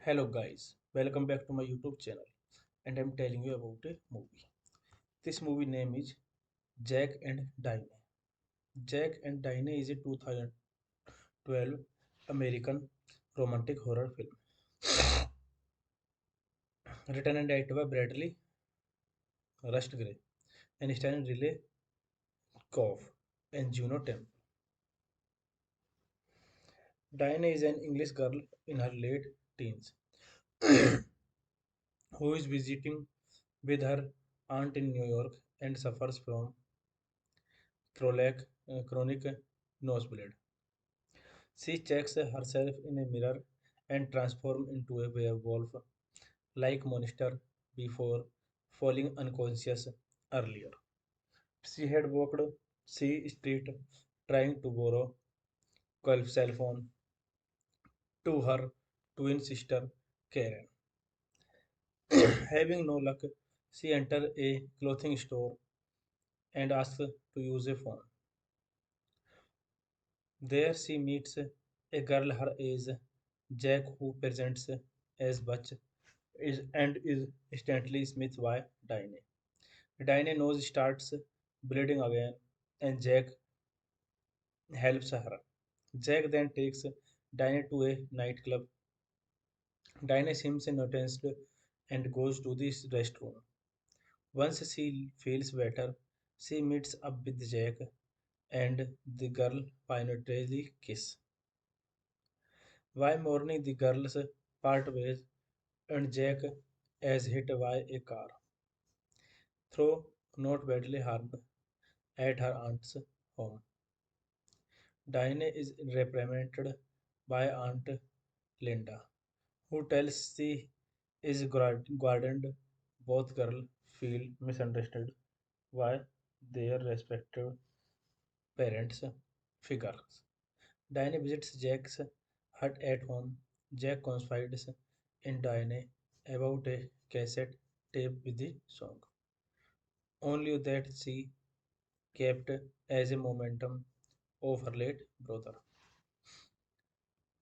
Hello guys, welcome back to my YouTube channel and I'm telling you about a movie. This movie name is Jack and Diane. Jack and Diane is a 2012 American romantic horror film written and directed by Bradley Rustgray and starring Riley Coff and Juno Temple. Diane is an English girl in her late teens who is visiting with her aunt in New York and suffers from chronic nosebleed. She checks herself in a mirror and transforms into a werewolf like monster before falling unconscious earlier. She had walked C Street trying to borrow Gulf cell phone to her twin sister Karen. Having no luck, she enters a clothing store and asks to use a phone. There she meets a girl her age, Jack, who presents as Butch and is instantly smitten by Diane. Diane's nose starts bleeding again, and Jack helps her. Jack then takes Diane to a nightclub. Diane seems noticed and goes to the restroom. Once she feels better, she meets up with Jack and the girl finally kiss. By morning, the girls part ways, and Jack as hit by a car, though not badly harmed, at her aunt's home. Diane is reprimanded by Aunt Linda, who tells she is guarded. Both girls feel misunderstood by their respective parents' figures. Diane visits Jack's hut at home. Jack confides in Diane about a cassette tape with the song, only that she kept as a momentum of her late brother.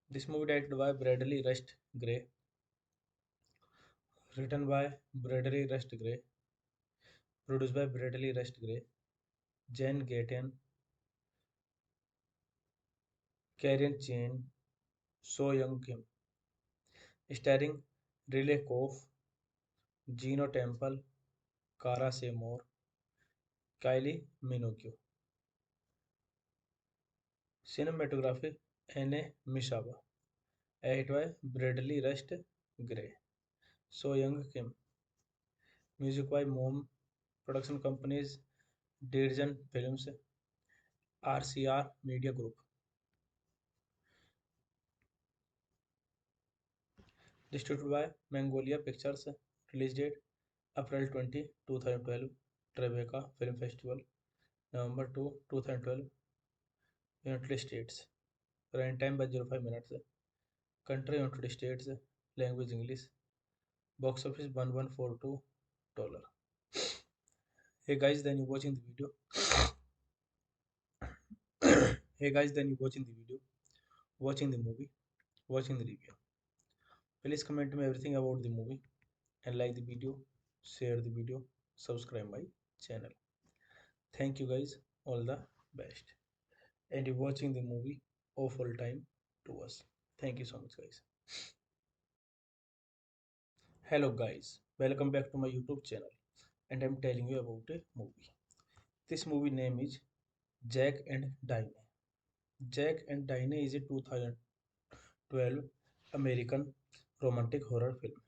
This movie directed by Bradley Rust Gray, written by Bradley Rust Gray, produced by Bradley Rust Gray, Jen Gaten, Karen Chen, So Young Kim, starring Riley Koff, Gino Temple, Cara Seymour, Kylie Minogue. Cinematography Anne Mishaba, edited by Bradley Rust Gray, So Young Kim, music by Mom Production Companies, Dirjan Films, RCR Media Group. Distributed by Mongolia Pictures. Release date April 20, 2012. Tribeca Film Festival. November 2, 2012. United States. Run time by 05 minutes. Country United States. Language English. Box office $1142. Hey guys, then you watching the video. Hey guys, then you watching the video, watching the movie, watching the review. Please comment me everything about the movie and like the video, share the video, subscribe my channel. Thank you guys, all the best. And you watching the movie of all time to us. Thank you so much guys. Hello guys, welcome back to my YouTube channel and I'm telling you about a movie. This movie name is Jack and Diane. Jack and Diane is a 2012 American romantic horror film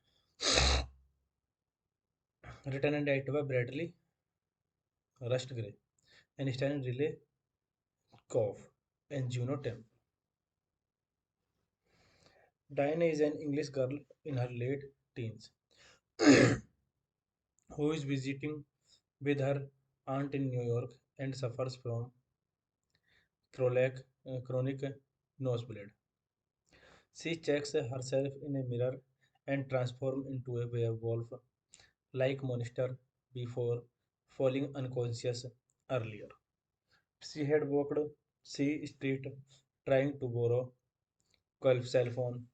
written and directed by Bradley Rust Gray and starring Riley Koff and Juno Temple. Diana is an English girl in her late teens who is visiting with her aunt in New York and suffers from chronic nosebleed. She checks herself in a mirror and transforms into a werewolf like monster before falling unconscious earlier. She had walked C Street trying to borrow Gulf cell phone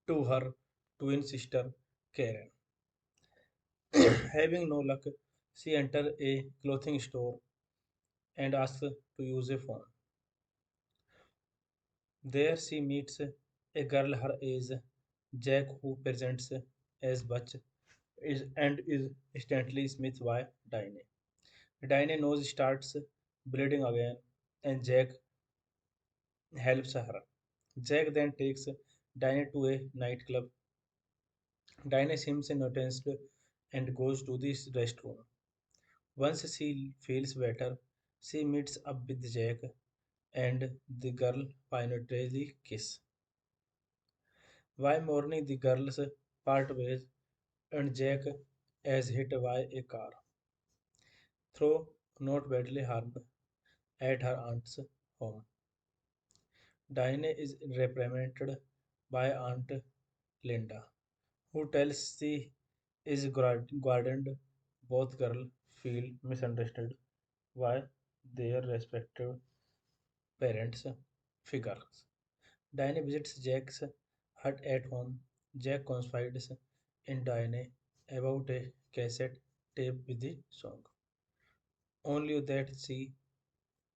to her twin sister Karen. Having no luck, she enters a clothing store and asks to use a phone. There she meets a girl her age, Jack, who presents as Butch and is instantly smitten by Diane. Diane nose starts bleeding again and Jack helps her. Jack then takes Diane to a nightclub. Diane seems noticed and goes to the restroom. Once she feels better, she meets up with Jack and the girl finally kiss. While mourning, the girls part ways and Jack is hit by a car, though not badly harmed, at her aunt's home. Diane is reprimanded by Aunt Linda, who tells she is guarded. Both girls feel misunderstood by their respective parents' figures. Diane visits Jack's hut at home. Jack confides in Diane about a cassette tape with the song, only that she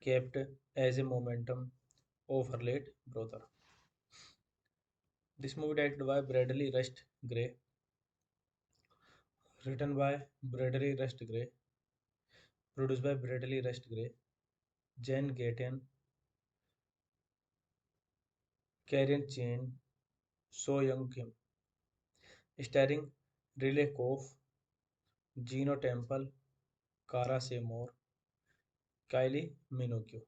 kept as a momentum of her late brother. This movie directed by Bradley Rust Gray, written by Bradley Rust Gray, produced by Bradley Rust Gray, Jen Gaten, Karen Chen, So Young Kim, starring Relay Cove, Geno Temple, Cara Seymour, Kylie Minogue.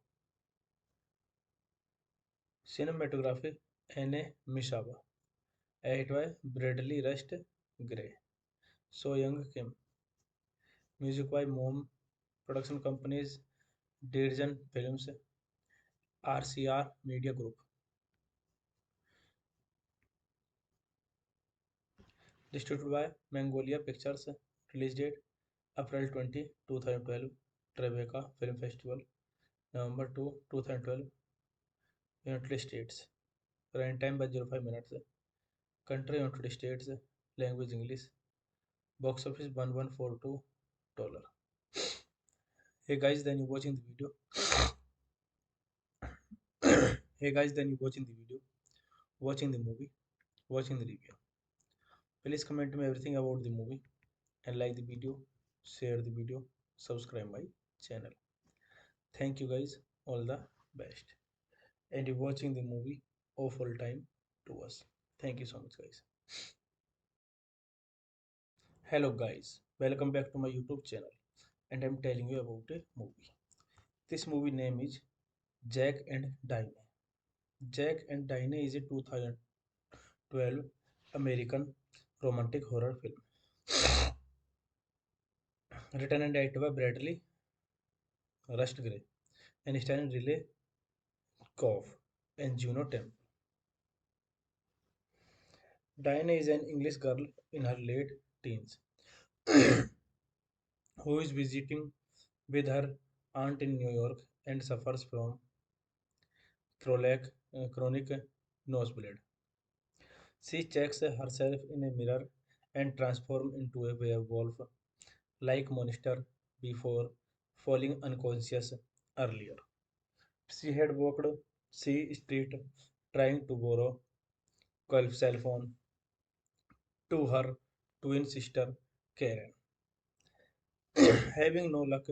Cinematography Anne Mishaba. Edit by Bradley Rust Gray. So Young Kim. Music by Mom. Production companies Dirjan Films, RCR Media Group. Distributed by Mongolia Pictures. Release date April 20, 2012. Tribeca Film Festival. November 2, 2012. United States. Run time by 05 minutes. Country United States. Language English. Box office $1142. Hey guys, then you watching the video. Hey guys, then you watching the video, watching the movie, watching the review. Please comment me everything about the movie and like the video, share the video, subscribe my channel. Thank you guys, all the best. And you watching the movie of all time to us. Thank you so much guys. Hello guys, welcome back to my YouTube channel and I'm telling you about a movie. This movie name is Jack and Diane. Jack and Diane is a 2012 American romantic horror film written and directed by Bradley Rust Gray and starring Riley Coff and Juno Temple. Diana is an English girl in her late teens who is visiting with her aunt in New York and suffers from chronic nosebleed. She checks herself in a mirror and transforms into a werewolf like monster before falling unconscious earlier. She had walked C Street trying to borrow Gulf cell phone to her twin sister Karen. Having no luck,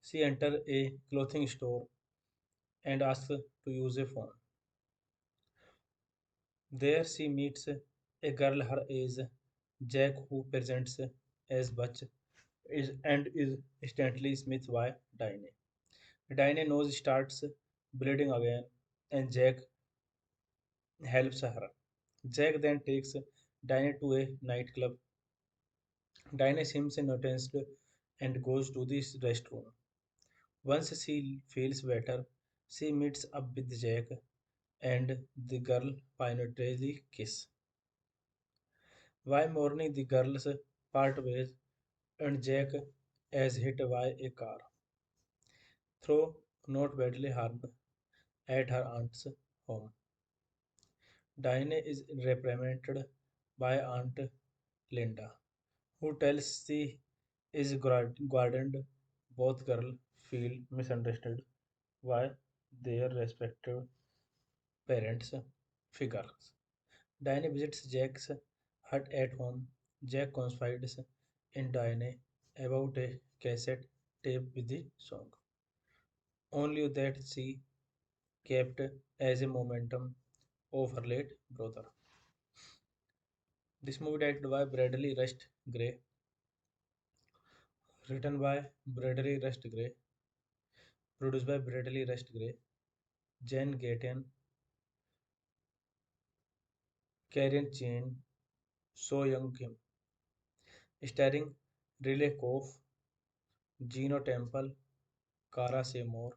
she enters a clothing store and asks to use a phone. There she meets a girl her age, Jack, who presents as Butch and is instantly smitten by Diane. Diane's nose starts bleeding again, and Jack helps her. Jack then takes Diane to a nightclub. Diane seems noticed and goes to the restroom. Once she feels better, she meets up with Jack and the girl penetrantly kiss. By morning, the girls part ways and Jack is hit by a car, though not badly harmed, at her aunt's home. Diane is reprimanded by Aunt Linda, who tells she is guarded. Both girls feel misunderstood by their respective parents' figures. Diane visits Jack's hut at home. Jack confides in Diane about a cassette tape with the song, only that she kept as a momentum of her late brother. This movie directed by Bradley Rust Gray, written by Bradley Rust Gray, produced by Bradley Rust Gray, Jen Gaten, Karen Chin, So Young Kim, starring Riley Coff, Geno Temple, Cara Seymour,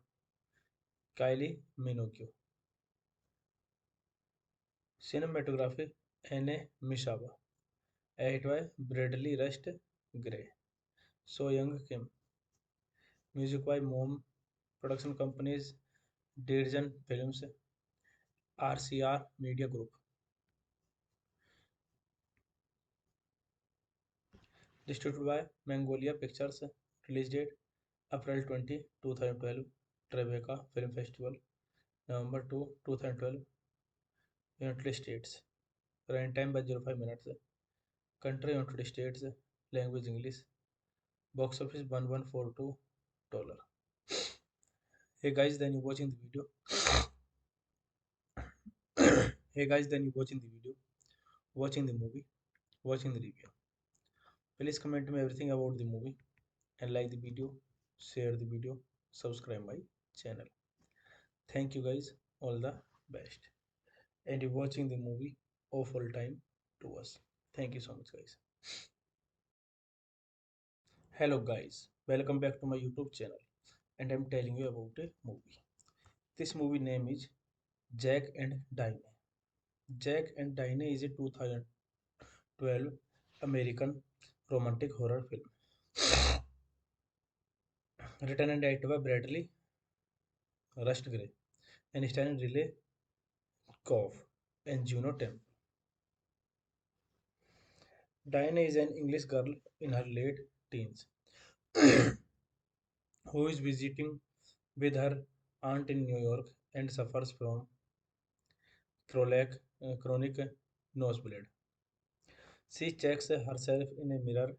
Kylie Minogue. Cinematography Anne Mishaba. Edit by Bradley Rust Gray. So Young Kim. Music by Mom. Production companies Dirjan Films, RCR Media Group. Distributed by Mongolia Pictures. Release date April 20, 2012. Tribeca Film Festival. November 2, 2012. United States. Run time by 05 minutes. Country United States. Language English. Box office $1142. Hey guys, then you watching the video. Hey guys, then you watching the video, watching the movie, watching the review. Please comment me everything about the movie and like the video, share the video, subscribe my channel. Thank you guys, all the best. And you watching the movie of all time to us. Thank you so much guys. Hello guys, welcome back to my YouTube channel and I'm telling you about a movie. This movie name is Jack and Diane. Jack and Diane is a 2012 American romantic horror film written and directed by Bradley Rust Gray and starring Riley Coff and Juno Temple. Diane is an English girl in her late teens who is visiting with her aunt in New York and suffers from chronic nosebleed. She checks herself in a mirror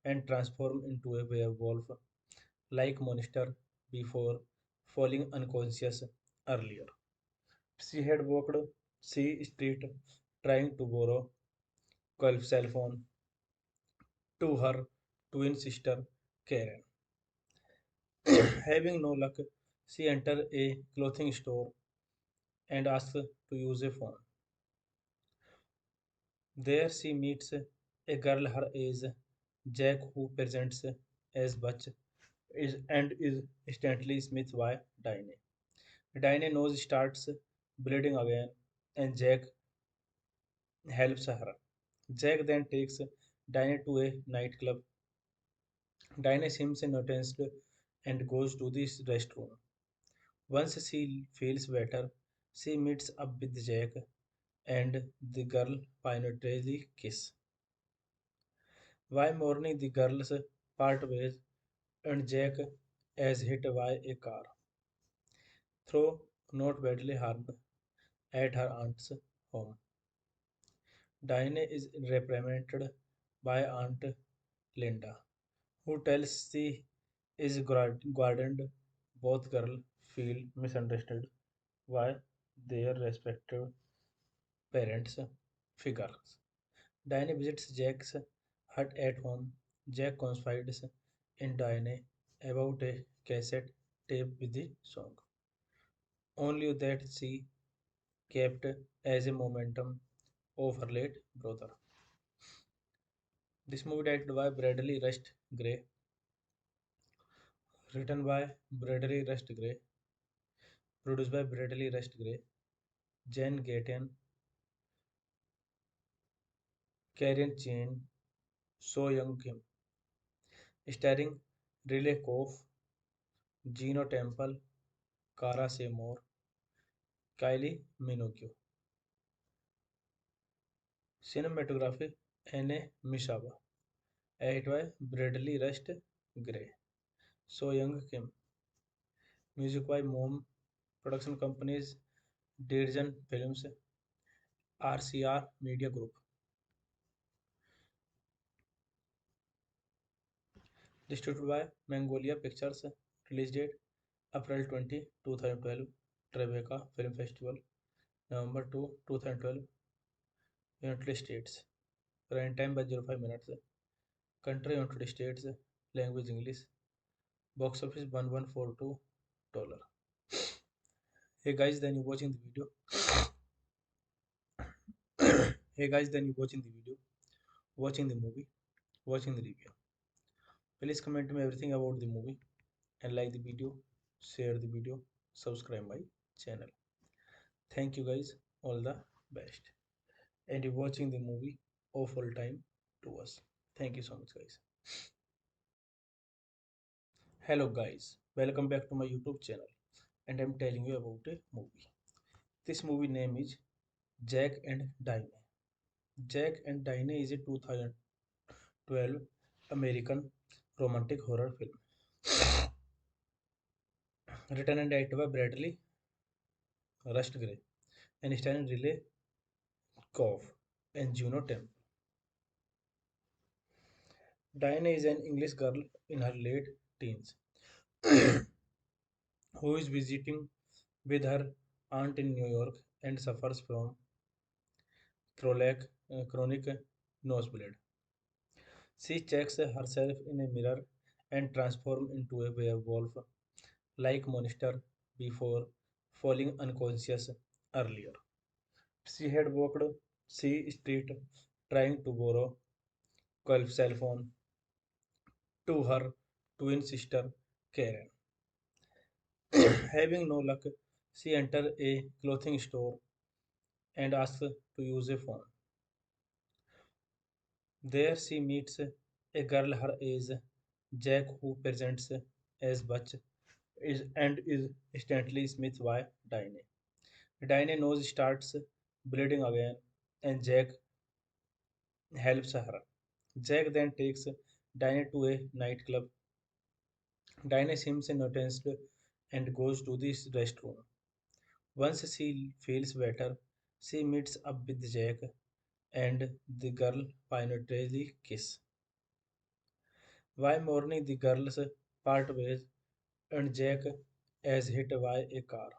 and transforms into a werewolf like monster before falling unconscious earlier. She had walked C Street trying to borrow Gulf cell phone to her twin sister Karen. Having no luck, she enters a clothing store and asks to use a phone. There she meets a girl her age, Jack, who presents as Butch and is instantly smitten by Diane. Diane nose starts bleeding again, and Jack helps her. Jack then takes Diane to a nightclub. Diane seems noticed and goes to the restroom. Once she feels better, she meets up with Jack and the girl finally kiss. By morning, the girls part ways and Jack is hit by a car, though not badly harmed, at her aunt's home. Diane is reprimanded by Aunt Linda, who tells she is guarded. Both girls feel misunderstood by their respective parents' figures. Diane visits Jack's hut at home. Jack confides in Diane about a cassette tape with the song, only that she kept as a momentum of her late brother. This movie directed by Bradley Rust Gray, written by Bradley Rust Gray, produced by Bradley Rust Gray, Jen Gaten, Karen Chin, So Young Kim, starring Riley Coff, Gino Temple, Cara Seymour, Kylie Minogue. Cinematography Anne Mishaba, edited by Bradley Rust Gray, So Young Kim, music by Mom, production companies Dirjan Films, RCR Media Group. Distributed by Magnolia Pictures. Release date April 20, 2012. Tribeca Film Festival. November 2, 2012. United States. Run time by 05 minutes. Country United States. Language English. Box office $1142. Hey guys, then you watching the video. Hey guys, then you watching the video, watching the movie, watching the review. Please comment me everything about the movie and like the video, share the video, subscribe my channel. Thank you guys, all the best. And you watching the movie of all time to us. Thank you so much guys. Hello guys, welcome back to my YouTube channel and I'm telling you about a movie. This movie name is Jack and Diane. Jack and Diane is a 2012 American romantic horror film written and directed by Bradley Rust Gray and starring Riley Coff and Juno Temple. Diane is an English girl in her late teens who is visiting with her aunt in New York and suffers from chronic nosebleed. She checks herself in a mirror and transforms into a werewolf like monster before falling unconscious earlier. She had walked C Street trying to borrow 12 cell phone to her twin sister Karen. Having no luck, she enters a clothing store and asks to use a phone. There she meets a girl her age, Jack, who presents as Butch and is instantly smitten by Dinah. Dinah's nose starts bleeding again, and Jack helps her. Jack then takes Dinah to a nightclub. Dinah seems noticed and goes to the restroom. Once she feels better, she meets up with Jack and the girl finally kiss. While mourning, the girls part ways and Jack is hit by a car,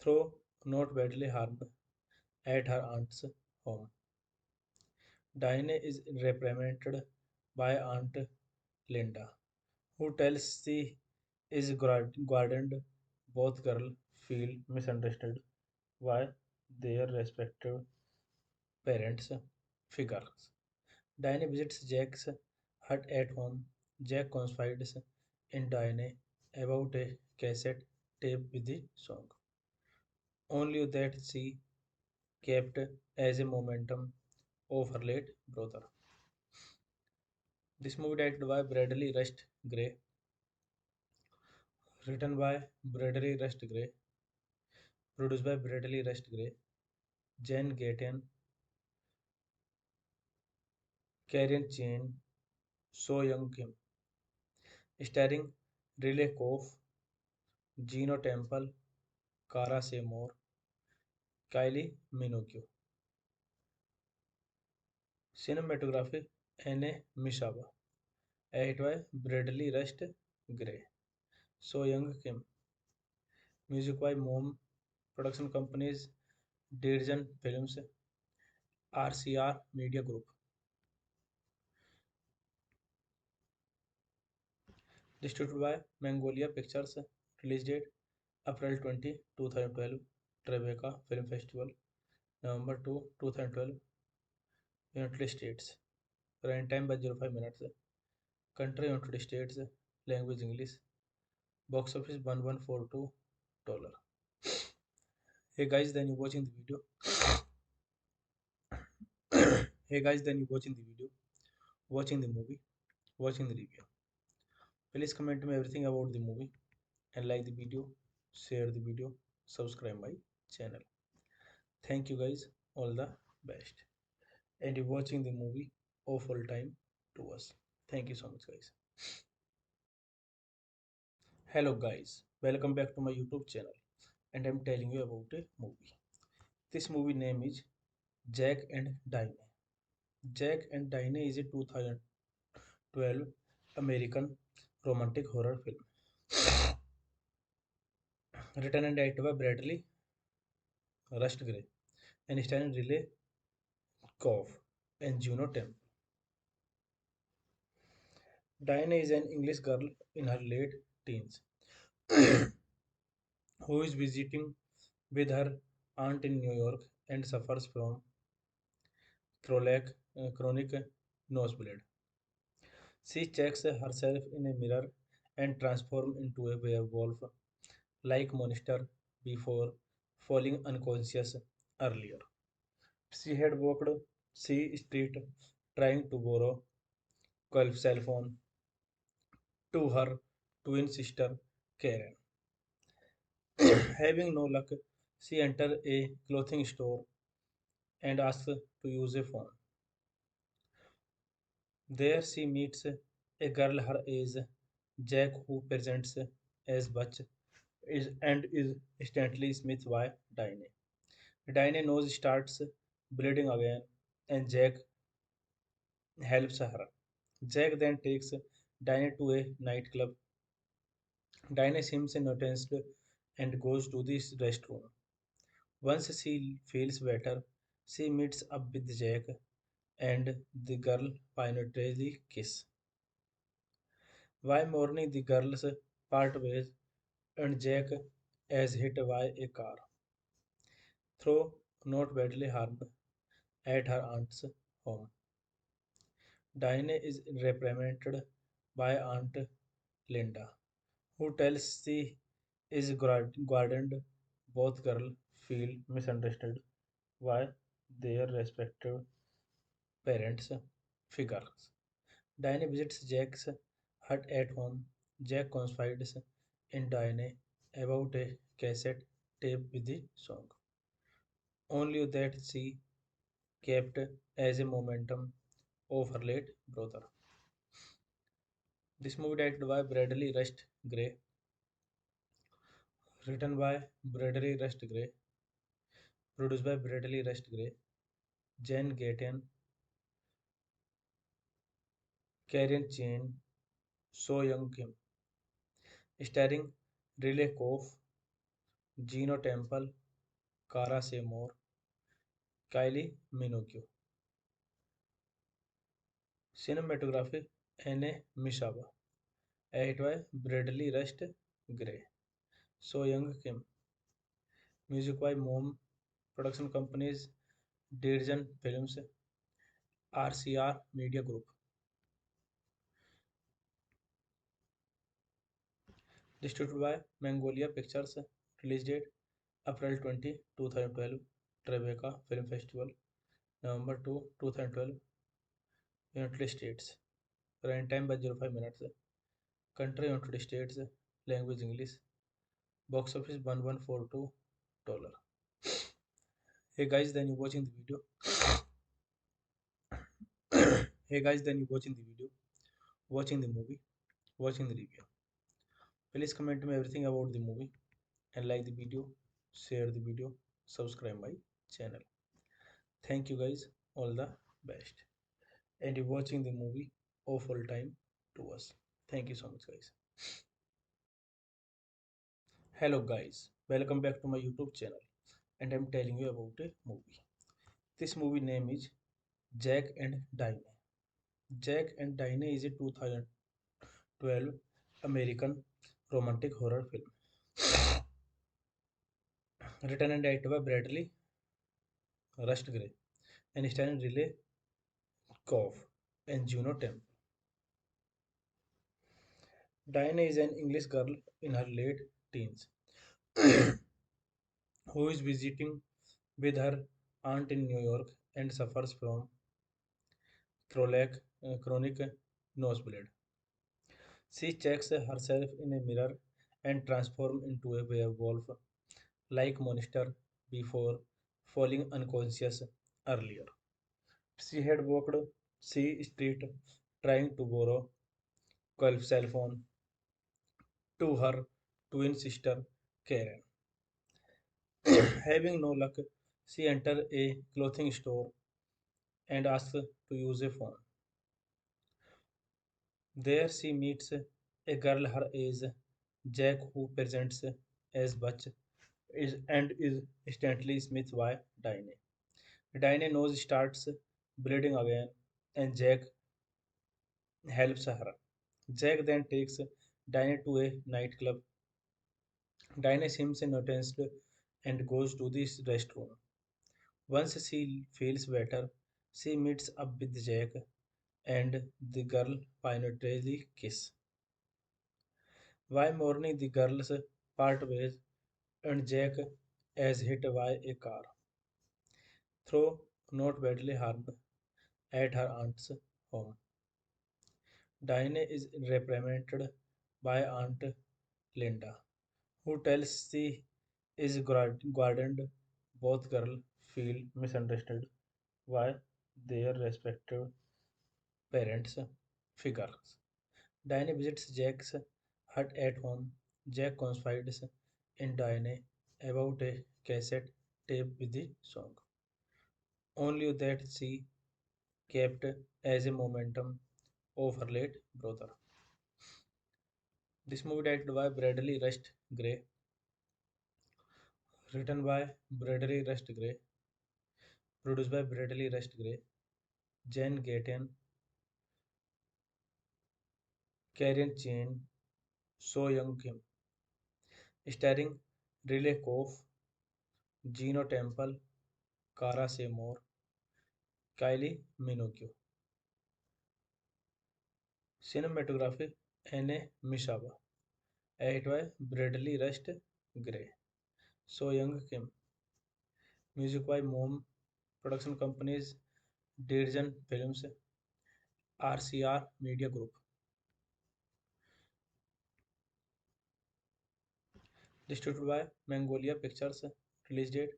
though not badly harmed, at her aunt's home. Diane is reprimanded by Aunt Linda, who tells she is guarded. Both girls feel misunderstood by their respective parents' figures. Diane visits Jack's hut at home. Jack confides in Diane about a cassette tape with the song, only that she kept as a momentum of her late brother. This movie directed by Bradley Rust Gray, written by Bradley Rust Gray, produced by Bradley Rust Gray, Jen Gaten, Karen Chin, So Young Kim, starring Riley Koff, Gino Temple, Cara Seymour, Kylie Minogue. Cinematography Anne Mishaba, edited by Bradley Rust Gray, So Young Kim, music by Mom Production Companies, Dirjan Films, RCR Media Group. Distributed by Magnolia Pictures. Release date April 20, 2012. Tribeca Film Festival. November 2, 2012. United States. Run time by 05 minutes. Country United States. Language English. Box office $1142. Hey guys, then you watching the video. Hey guys, then you watching the video, watching the movie, watching the review. Please comment me everything about the movie and like the video, share the video, subscribe my channel. Thank you guys, all the best. And you watching the movie of all time to us. Thank you so much guys. Hello guys, welcome back to my YouTube channel and I'm telling you about a movie. This movie name is Jack and Diane. Jack and Diane is a 2012 American romantic horror film written and directed by Bradley Rust Gray and starring Riley Koff and Juno Temple. Diana is an English girl in her late teens who is visiting with her aunt in New York and suffers from chronic nosebleed. She checks herself in a mirror and transforms into a werewolf like monster before falling unconscious earlier. She had walked C Street trying to borrow 12 cell phone to her twin sister Karen. Having no luck, she enters a clothing store and asks to use a phone. There she meets a girl her age, Jack, who presents as Butch and is instantly smitten by Dinah. Dinah's nose starts bleeding again, and Jack helps her. Jack then takes Dinah to a nightclub. Dinah seems noticed and goes to the restroom. Once she feels better, she meets up with Jack and the girl penetrantly kiss. Why morning the girls part ways and Jack is hit by a car, though not badly harmed, at her aunt's home. Diane is reprimanded by Aunt Linda, who tells she is guarded. Both girls feel misunderstood by their respective parents' figures. Diane visits Jack's hut at home. Jack confides in Diane about a cassette tape with the song, only that she kept as a momentum of her late brother. This movie directed by Bradley Rust Gray, written by Bradley Rust Gray, produced by Bradley Rust Gray, Jen Gaten, Karen Chen, So Young Kim, starring Riley Koff, Gino Temple, Cara Seymour, Kylie Minogue. Cinematography Anne Mishaba, edited by Bradley Rust Gray, So Young Kim, music by Mom Production Companies, Dirjan Films, RCR Media Group. Distributed by Mongolia Pictures. Release date April 20, 2012. Tribeca Film Festival. November 2, 2012. United States. Run time by 05 minutes. Country United States. Language English. Box office $1142. Hey guys, then you watching the video. Hey guys, then you watching the video, watching the movie, watching the review. Please comment me everything about the movie and like the video, share the video, subscribe my channel. Thank you guys, all the best. And you watching the movie of all time to us. Thank you so much guys. Hello guys, welcome back to my YouTube channel and I'm telling you about a movie. This movie name is Jack and Diane. Jack and Diane is a 2012 American romantic horror film written and directed by Bradley Rust Gray and starring Riley Koff and Juno Temple. Diana is an English girl in her late teens who is visiting with her aunt in New York and suffers from chronic nosebleed. She checks herself in a mirror and transforms into a werewolf like monster before falling unconscious earlier. She had walked C Street trying to borrow Gulf cell phone to her twin sister Karen. Having no luck, she enters a clothing store and asks to use a phone. There she meets a girl her age, Jack, who presents as Butch and is instantly smitten by Diane. Diane nose starts bleeding again and Jack helps her. Jack then takes Diane to a nightclub. Diane seems noticed and goes to the restroom. Once she feels better, she meets up with Jack and the girl penetrantly kiss. By morning, the girls part ways and Jack is hit by a car, though not badly harmed, at her aunt's home. Diane is reprimanded by Aunt Linda, who tells she is guarded. Both girls feel misunderstood by their respective parents' figures. Diane visits Jack's hut at home. Jack confides in Diane about a cassette tape with the song, only that she kept as a momentum of her late brother. This movie directed by Bradley Rust Gray, written by Bradley Rust Gray, produced by Bradley Rust Gray, Jen Gaten, Karen Chen, So Young Kim, starring Riley Koff, Gino Temple, Cara Seymour, Kylie Minogue. Cinematography Anne Mishaba. Edit by Bradley Rust Gray. So Young Kim. Music by Mom. Production companies Dirjan Films, RCR Media Group. Distributed by Mongolia Pictures. Release date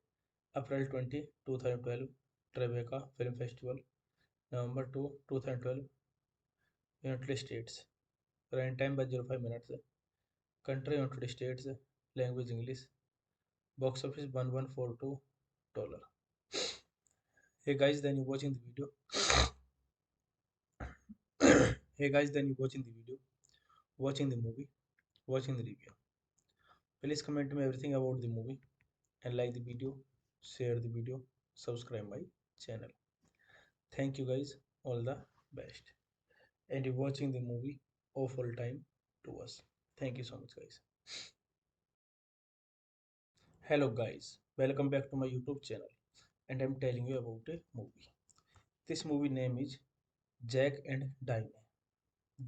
April 20, 2012. Tribeca Film Festival. November 2, 2012. United States. Run time by 05 minutes. Country United States. Language English. Box office $1142. Hey guys, then you watching the video. Hey guys, then you watching the video, watching the movie, watching the review. Please comment me everything about the movie and like the video, share the video, subscribe my channel. Thank you guys, all the best. And you watching the movie of all time to us. Thank you so much guys. Hello guys, welcome back to my YouTube channel and I'm telling you about a movie. This movie name is Jack and Diane.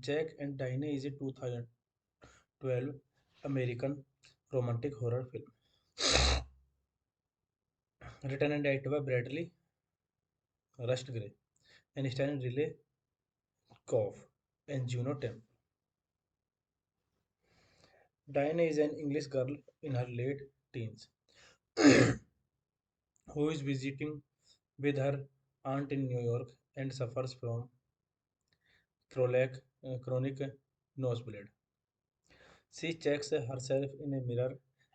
Jack and Diane is a 2012 American romantic horror film written and directed by Bradley Rust Gray and starring Riley Koff and Juno Temple. Diana is an English girl in her late teens who is visiting with her aunt in New York and suffers from chronic nosebleed. She checks herself in a mirror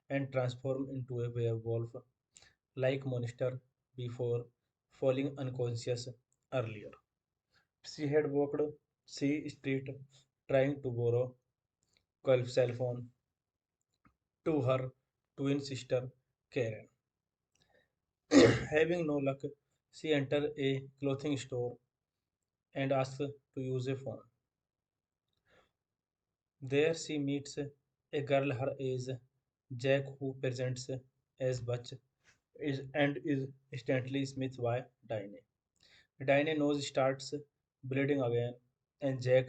and transforms into a werewolf like monster before falling unconscious earlier. She had walked C Street trying to borrow Gulf cell phone to her twin sister Karen. Having no luck, she enters a clothing store and asks to use a phone. There she meets a girl her age, Jack, who presents as Butch and is instantly smitten by Diane. Diane's nose starts bleeding again, and Jack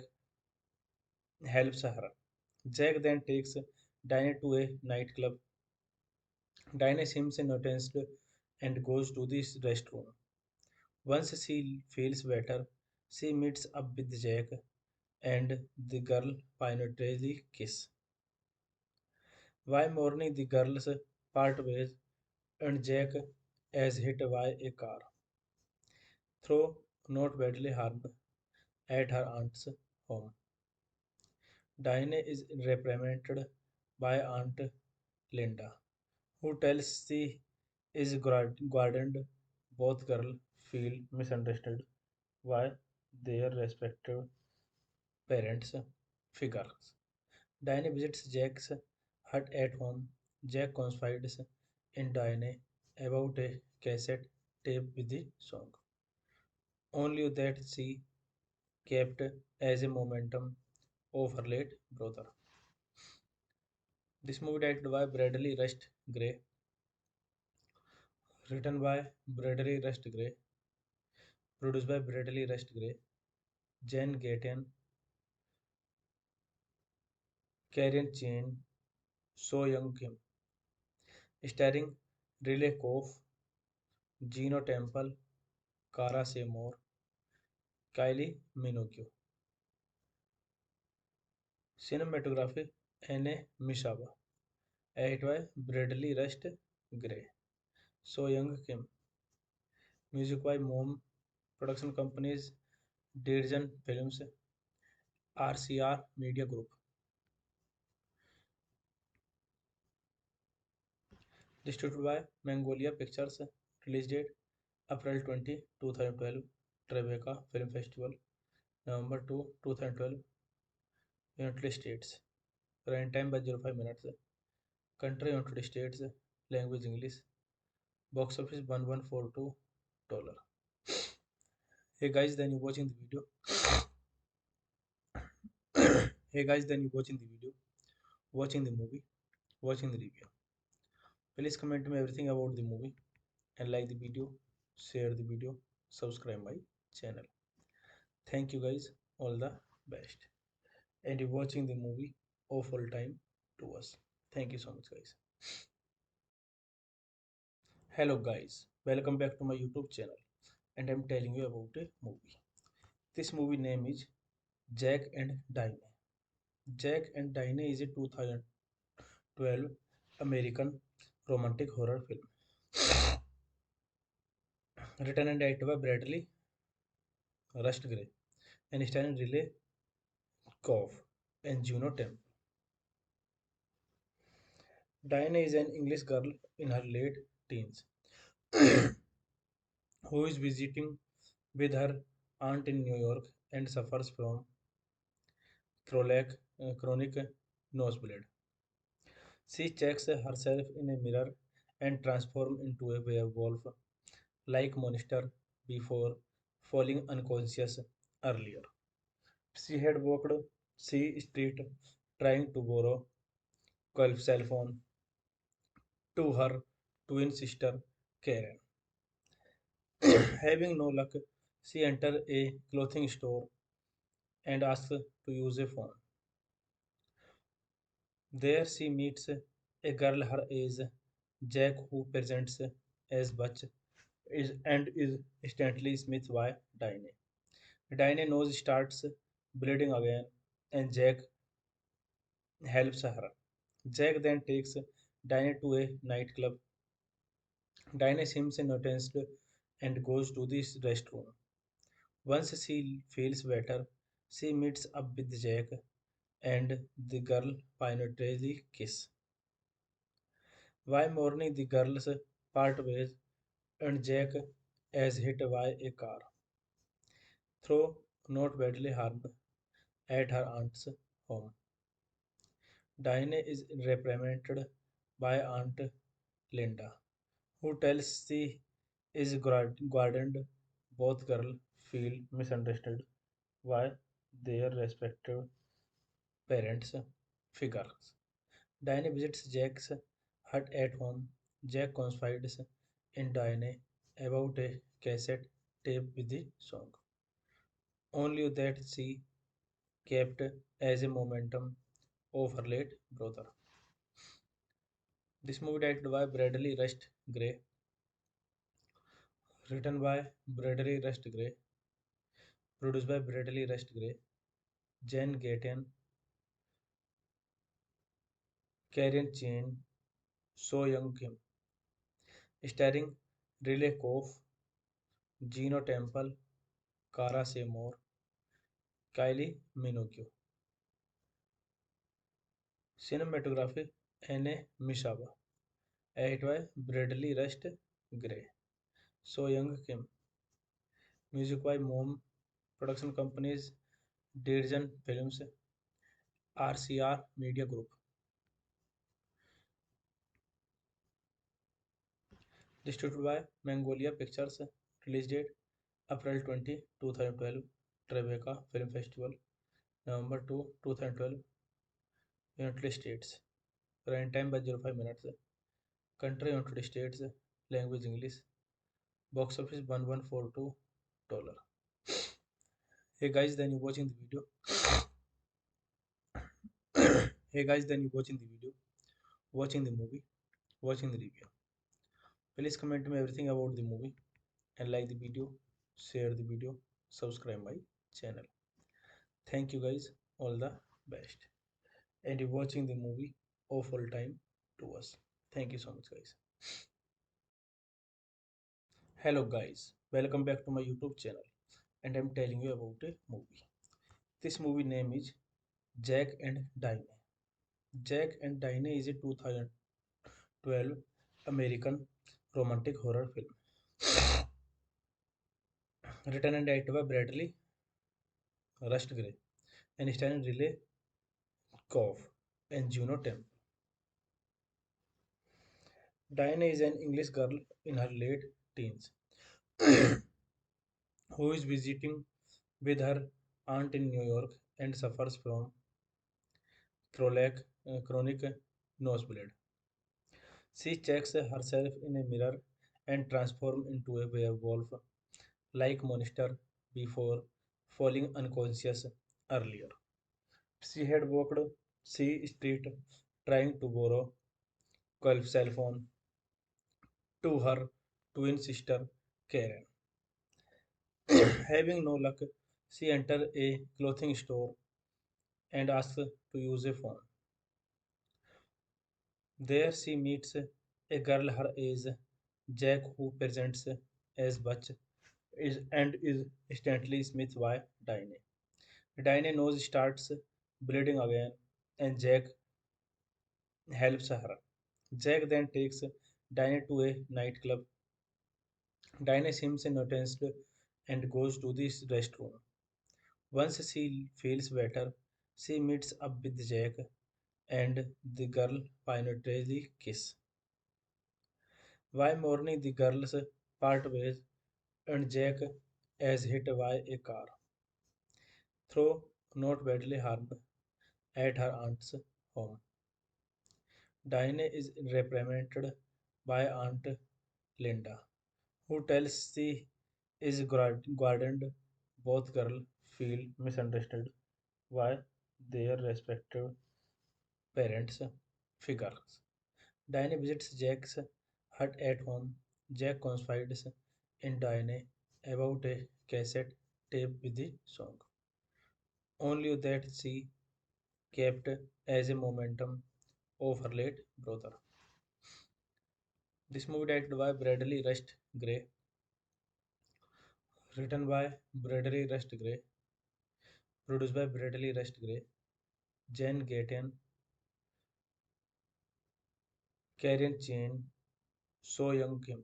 helps her. Jack then takes Diane to a nightclub. Diane seems noticed and goes to the restroom. Once she feels better, she meets up with Jack and the girl penetrantly kiss. By morning, the girls part ways and Jack is hit by a car, though not badly harmed, at her aunt's home. Diane is reprimanded by Aunt Linda, who tells she is guarded. Both girls feel misunderstood by their respective parents' figures. Diane visits Jack's hut at home. Jack confides in Diane about a cassette tape with the song, only that she kept as a momentum of her late brother. This movie directed by Bradley Rust Gray, written by Bradley Rust Gray, produced by Bradley Rust Gray, Jen Gaten, Karen Chen, So Young Kim, starring Riley Koff, Gino Temple, Cara Seymour, Kylie Minogue. Cinematography Anne Mishaba. Edit by Bradley Rust Gray. So Young Kim. Music by Mom. Production companies Dirjan Films, RCR Media Group. Distributed by Mongolia Pictures. Release date April 20, 2012. Tribeca Film Festival. November 2, 2012. United States. Run time by 05 minutes. Country United States. Language English. Box office $1142. Hey guys, then you're watching the video. Hey guys, then you're watching the video, watching the movie, watching the review. Please comment me everything about the movie and like the video, share the video, subscribe my channel. Thank you guys, all the best. And you're watching the movie of all time to us. Thank you so much, guys. Hello guys, welcome back to my YouTube channel. And I'm telling you about a movie. This movie name is Jack and Diane. Jack and Diane is a 2012 American romantic horror film written and directed by Bradley Rust Gray and starring Riley Coff and Juno Temple. Diane is an English girl in her late teens who is visiting with her aunt in New York and suffers from chronic nosebleed. She checks herself in a mirror and transforms into a werewolf like monster before falling unconscious earlier. She had walked C Street trying to borrow Gulf cell phone to her twin sister Karen. Having no luck, she enters a clothing store and asks to use a phone. There she meets a girl her age, Jack, who presents as Butch and is instantly smitten by Diane. Diane's nose starts bleeding again, and Jack helps her. Jack then takes Diane to a nightclub. Diane seems noticed and goes to the restroom. Once she feels better, she meets up with Jack and the girl finally kiss. By morning, the girls part ways and Jack is hit by a car, though not badly harmed, at her aunt's home. Diane is reprimanded by Aunt Linda, who tells she is guarded. Both girls feel misunderstood by their respective parents' figures. Diane visits Jack's hut at home. Jack confides in Diane about a cassette tape with the song, only that she kept as a momentum of her late brother. This movie directed by Bradley Rust Gray, written by Bradley Rust Gray, produced by Bradley Rust Gray, Jen Gaten, Karen Chin, So Young Kim, starring Riley Coff, Gino Temple, Cara Seymour, Kylie Minogue. Cinematography Anne Mishaba, edited by Bradley Rust Gray, So Young Kim, music by Mom, production companies Dirgen Films, RCR Media Group. Distributed by Magnolia Pictures. Release date April 20, 2012. Tribeca Film Festival. November 2, 2012. United States. Prime time by 05 minutes. Country United States. Language English. Box office $1142. Hey guys, then you're watching the video. Hey guys, then you're watching the video, watching the movie, watching the review. Please comment me everything about the movie and like the video, share the video, subscribe my channel. Thank you guys, all the best. And you're watching the movie of all time to us. Thank you so much, guys. Hello guys, welcome back to my YouTube channel. And I'm telling you about a movie. This movie name is Jack and Diane. Jack and Diane is a 2012 American romantic horror film written and directed by Bradley Rust Gray and starring Riley Coff and Juno Temple. Diane is an English girl in her late teens who is visiting with her aunt in New York and suffers from chronic nosebleed. She checks herself in a mirror and transforms into a werewolf like monster before falling unconscious earlier. She had walked C Street trying to borrow 12 cell phone to her twin sister Karen. Having no luck, she enters a clothing store and asks to use a phone. There she meets a girl her age, Jack, who presents as Butch and is instantly smitten by Dinah. Dinah's nose starts bleeding again, and Jack helps her. Jack then takes Dinah to a nightclub. Dinah seems noticed and goes to the restroom. Once she feels better, she meets up with Jack and the girl finally kiss. While mourning, the girls part ways and Jack is hit by a car, though not badly harmed, at her aunt's home. Diane is reprimanded by Aunt Linda, who tells she is guarded. Both girls feel misunderstood by their respective parents' figures. Diane visits Jack's hut at home. Jack confides in Diane about a cassette tape with the song, only that she kept as a momentum of her late brother. This movie directed by Bradley Rust Gray, written by Bradley Rust Gray, produced by Bradley Rust Gray, Jen Gaten, Karen Chen, So Young Kim,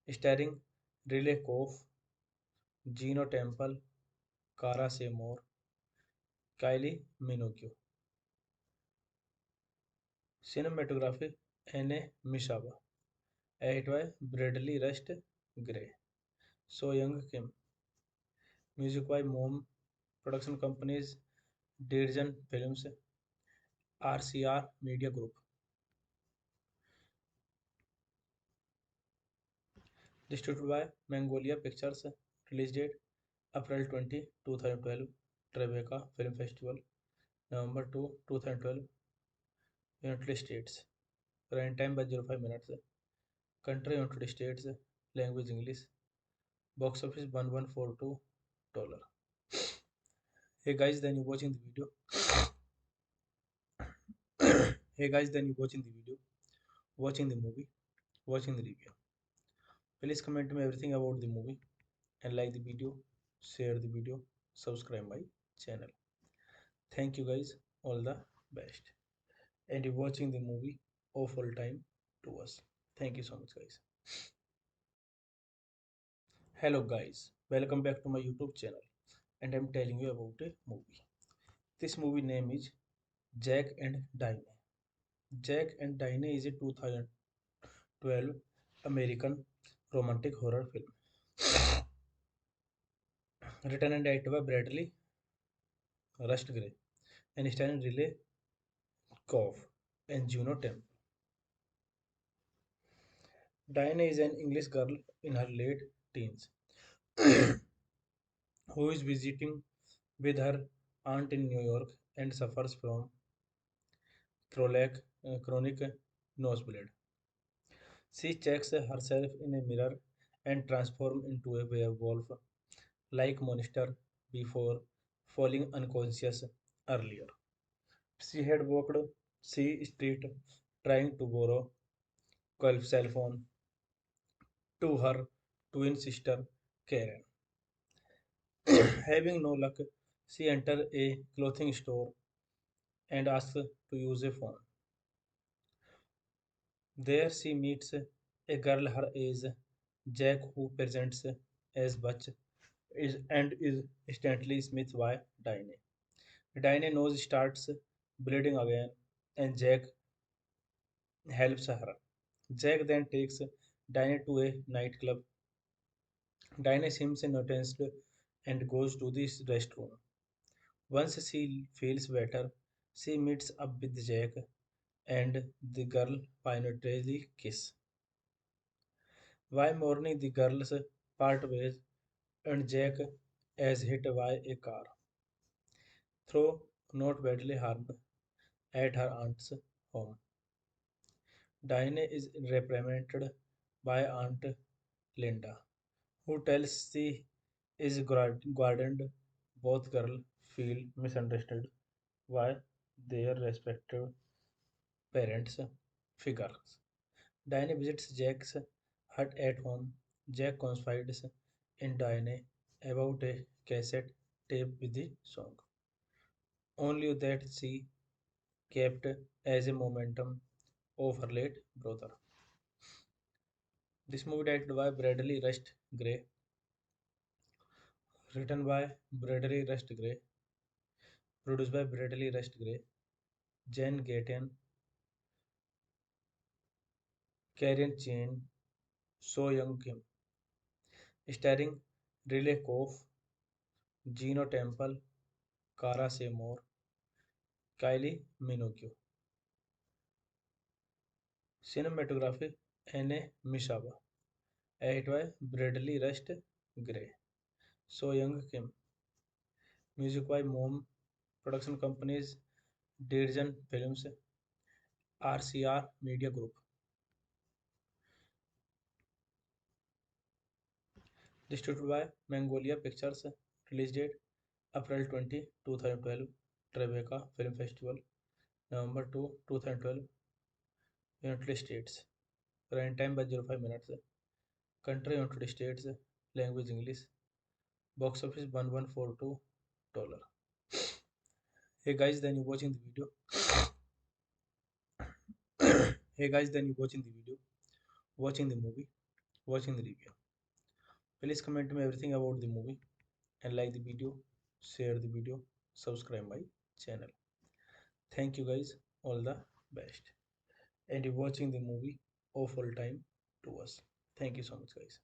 starring Riley Koff, Gino Temple, Cara Seymour, Kylie Minogue. Cinematography Anne Mishaba, edited by Bradley Rust Gray, So Young Kim. Music by Mom Production Companies, Dirjan Films, RCR Media Group. Distributed by Magnolia Pictures. Release date April 20, 2012. Tribeca Film Festival. November 2, 2012. United States. Run time by 05 minutes. Country United States. Language English. Box office $1142. Hey guys, then you watching the video. Hey guys, then you watching the video, watching the movie, watching the review. Please comment me everything about the movie and like the video, share the video, subscribe my channel. Thank you guys, all the best. And you watching the movie of all time to us. Thank you so much guys. Hello guys, welcome back to my YouTube channel and I'm telling you about a movie. This movie name is Jack and Diane. Jack and Diane is a 2012 American romantic horror film written and directed by Bradley Rust Gray and starring Riley Koff and Juno Temple. Diana is an English girl in her late teens who is visiting with her aunt in New York and suffers from chronic nosebleed. She checks herself in a mirror and transforms into a werewolf like monster before falling unconscious earlier. She had walked C Street trying to borrow 12 cell phone to her twin sister Karen. Having no luck, she enters a clothing store and asks to use a phone. There she meets a girl her age, Jack, who presents as Butch and is instantly smitten by Dinah. Dinah's nose starts bleeding again, and Jack helps her. Jack then takes Dinah to a nightclub. Dinah seems noticed and goes to the restroom. Once she feels better, she meets up with Jack and the girl finally kiss. By morning, the girls part ways and Jack is hit by a car, though not badly harmed, at her aunt's home. Diane is reprimanded by Aunt Linda, who tells she is guarded. Both girls feel misunderstood by their respective parents' figures. Diane visits Jack's hut at home. Jack confides in Diane about a cassette tape with the song, only that she kept as a momentum of her late brother. This movie directed by Bradley Rust Gray, written by Bradley Rust Gray, produced by Bradley Rust Gray, Jen Gaten, Karen Chin, So Young Kim, starring Riley Koff, Gino Temple, Cara Seymour, Kylie Minogue. Cinematography Anne Mishaba, edited by Bradley Rust Gray, So Young Kim, music by Mom Production Companies, Dirjan Films, RCR Media Group. Distributed by Mongolia Pictures. Release date April 20, 2012. Tribeca Film Festival. November 2, 2012. United States. Run time by 05 minutes. Country United States. Language English. Box office $1142. Hey guys, then you watching the video. Hey guys, then you watching the video, watching the movie, watching the review. Please comment me everything about the movie and like the video, share the video, subscribe my channel. Thank you guys, all the best. And you watching the movie of all time to us. Thank you so much guys.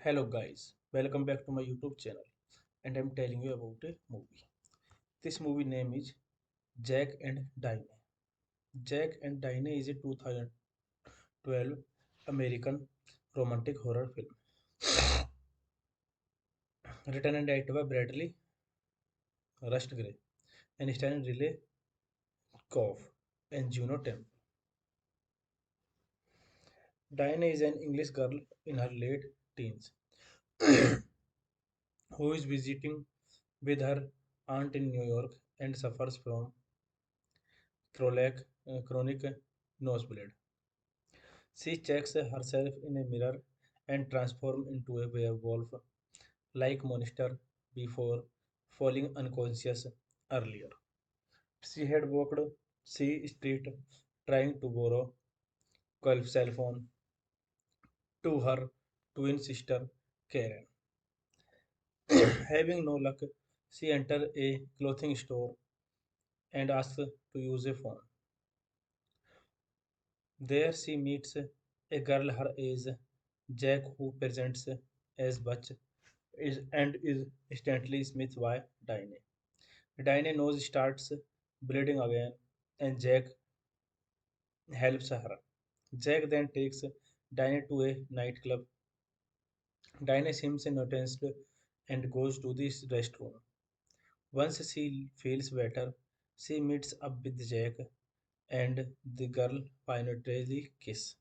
Hello guys, welcome back to my YouTube channel and I'm telling you about a movie. This movie name is Jack and Diane. Jack and Diane is a 2012 American romantic horror film written and directed by Bradley Rust Gray and starring Riley Koff and Juno Temple. Diana is an English girl in her late teens who is visiting with her aunt in New York and suffers from chronic nosebleed. She checks herself in a mirror and transforms into a werewolf like monster before falling unconscious earlier. She had walked C Street trying to borrow Gulf cell phone to her twin sister Karen. Having no luck, she enters a clothing store and asks to use a phone. There she meets a girl her age, Jack, who presents as Butch and is instantly smitten by Diane. Diane nose starts bleeding again and Jack helps her. Jack then takes Diane to a nightclub. Diane seems noticed and goes to the restroom. Once she feels better, she meets up with Jack and the girl finally kiss.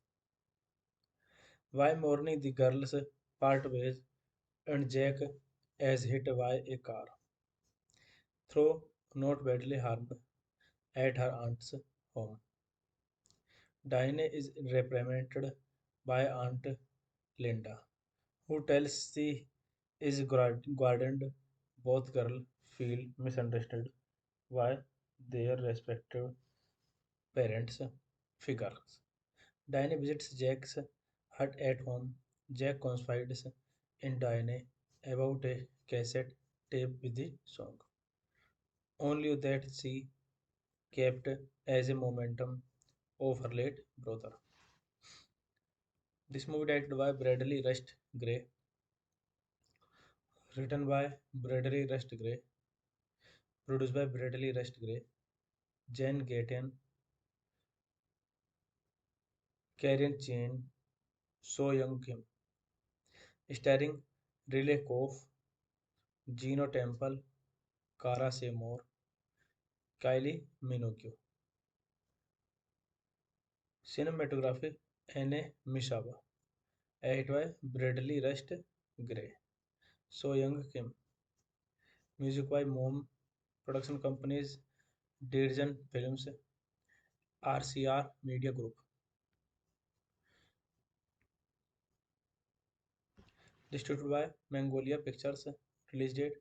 By morning, the girls part ways and Jack is hit by a car, though not badly harmed, at her aunt's home. Diane is reprimanded by Aunt Linda, who tells she is guarded. Both girls feel misunderstood by their respective parents' figures. Diane visits Jack's hut at home. Jack confides in Diane about a cassette tape with the song, only that she kept as a momentum of her late brother. This movie directed by Bradley Rust Gray, written by Bradley Rust Gray, produced by Bradley Rust Gray, Jen Gaten, Karen Chen, So Young Kim, starring Riley Coff, Gino Temple, Cara Seymour, Kylie Minogue. Cinematography Anne Mishaba, edited by Bradley Rust Gray, So Young Kim, music by Mom, production companies Dirjan Films, RCR Media Group, distributed by Mongolia Pictures, release date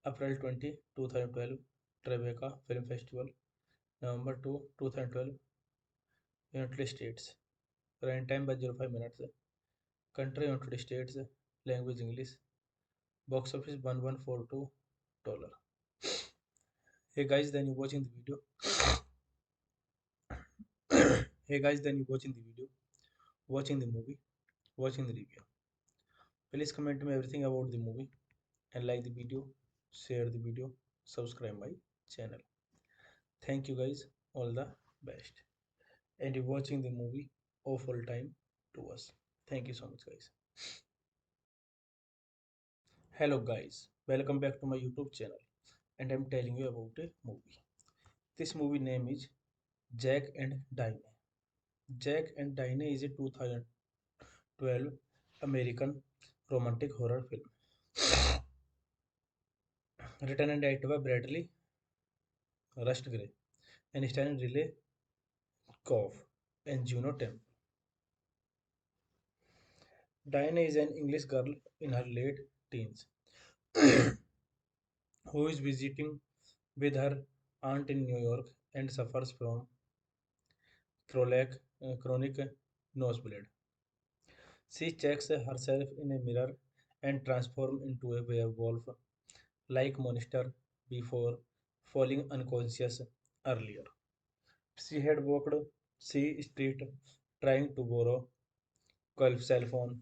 April 20, 2012, Tribeca Film Festival, November 2, 2012, United States, running time by 05 minutes, country United States, language English, box office 1142 dollar. Hey guys, then you watching the video. Hey guys, then you watching the video, watching the movie, watching the review. Please comment me everything about the movie and like the video, share the video, subscribe my channel. Thank you guys, all the best. And you watching the movie of all time to us. Thank you so much guys. Hello guys, welcome back to my YouTube channel and I'm telling you about a movie. This movie name is Jack and Diane. Jack and Diane is a 2012 American romantic horror film written and directed by Bradley Rust Gray and starring Riley Coff and Juno Temple. Diana is an English girl in her late teens who is visiting with her aunt in New York and suffers from chronic nosebleed. She checks herself in a mirror and transforms into a werewolf like monster before falling unconscious earlier. She had walked C Street trying to borrow Gulf cell phone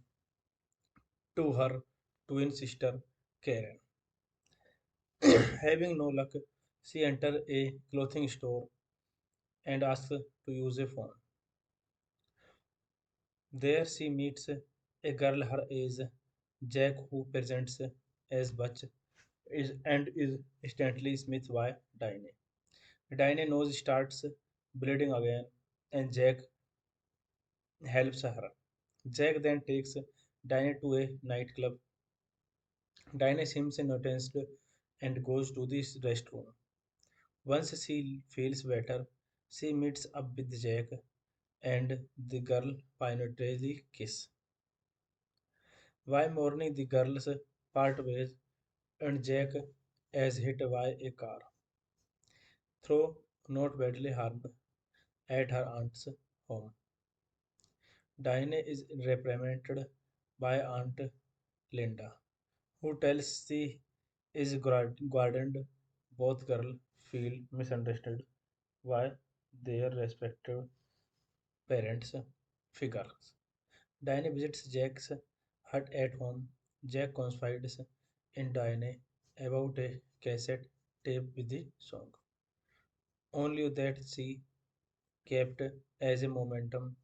to her twin sister Karen. Having no luck, she enters a clothing store and asks to use a phone. There she meets a girl her age, Jack, who presents as Butch and is instantly smitten by Diane. Diane's nose starts bleeding again, and Jack helps her. Jack then takes Diane to a nightclub. Diane seems noticed and goes to the restroom. Once she feels better, she meets up with Jack and the girl finally kiss. By morning, the girls part ways and Jack is hit by a car, though not badly harmed, at her aunt's home. Diane is reprimanded by Aunt Linda, who tells she is guarded. Both girls feel misunderstood by their respective parents' figures. Diane visits Jack's hut at home. Jack confides in Diane about a cassette tape with the song, only that she kept as a momentum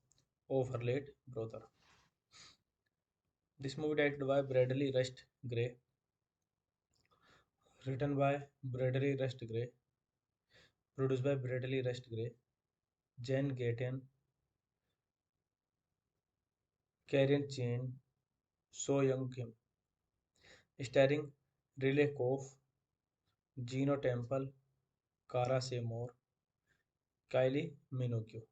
of her late brother. This movie directed by Bradley Rust Gray, written by Bradley Rust Gray, produced by Bradley Rust Gray, Jen Gaten, Karen Chen, So Young Kim, starring Riley Coff, Gino Temple, Cara Seymour, Kylie Minogue.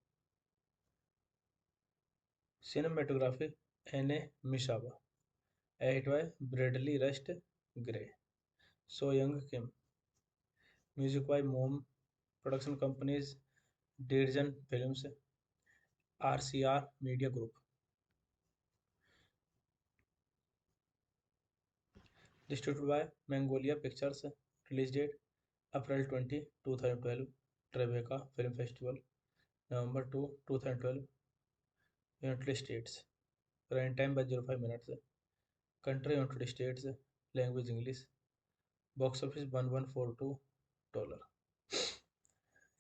Cinematography Anne Mishaba, edited by Bradley Rust Gray, So Young Kim, music by Mom, production companies Dirjan Films, RCR Media Group, distributed by Mongolia Pictures, release date April 20, 2012, Tribeca Film Festival, November 2, 2012, United States, Prime time by 05 minutes. Country United States. Language English. Box office $1142.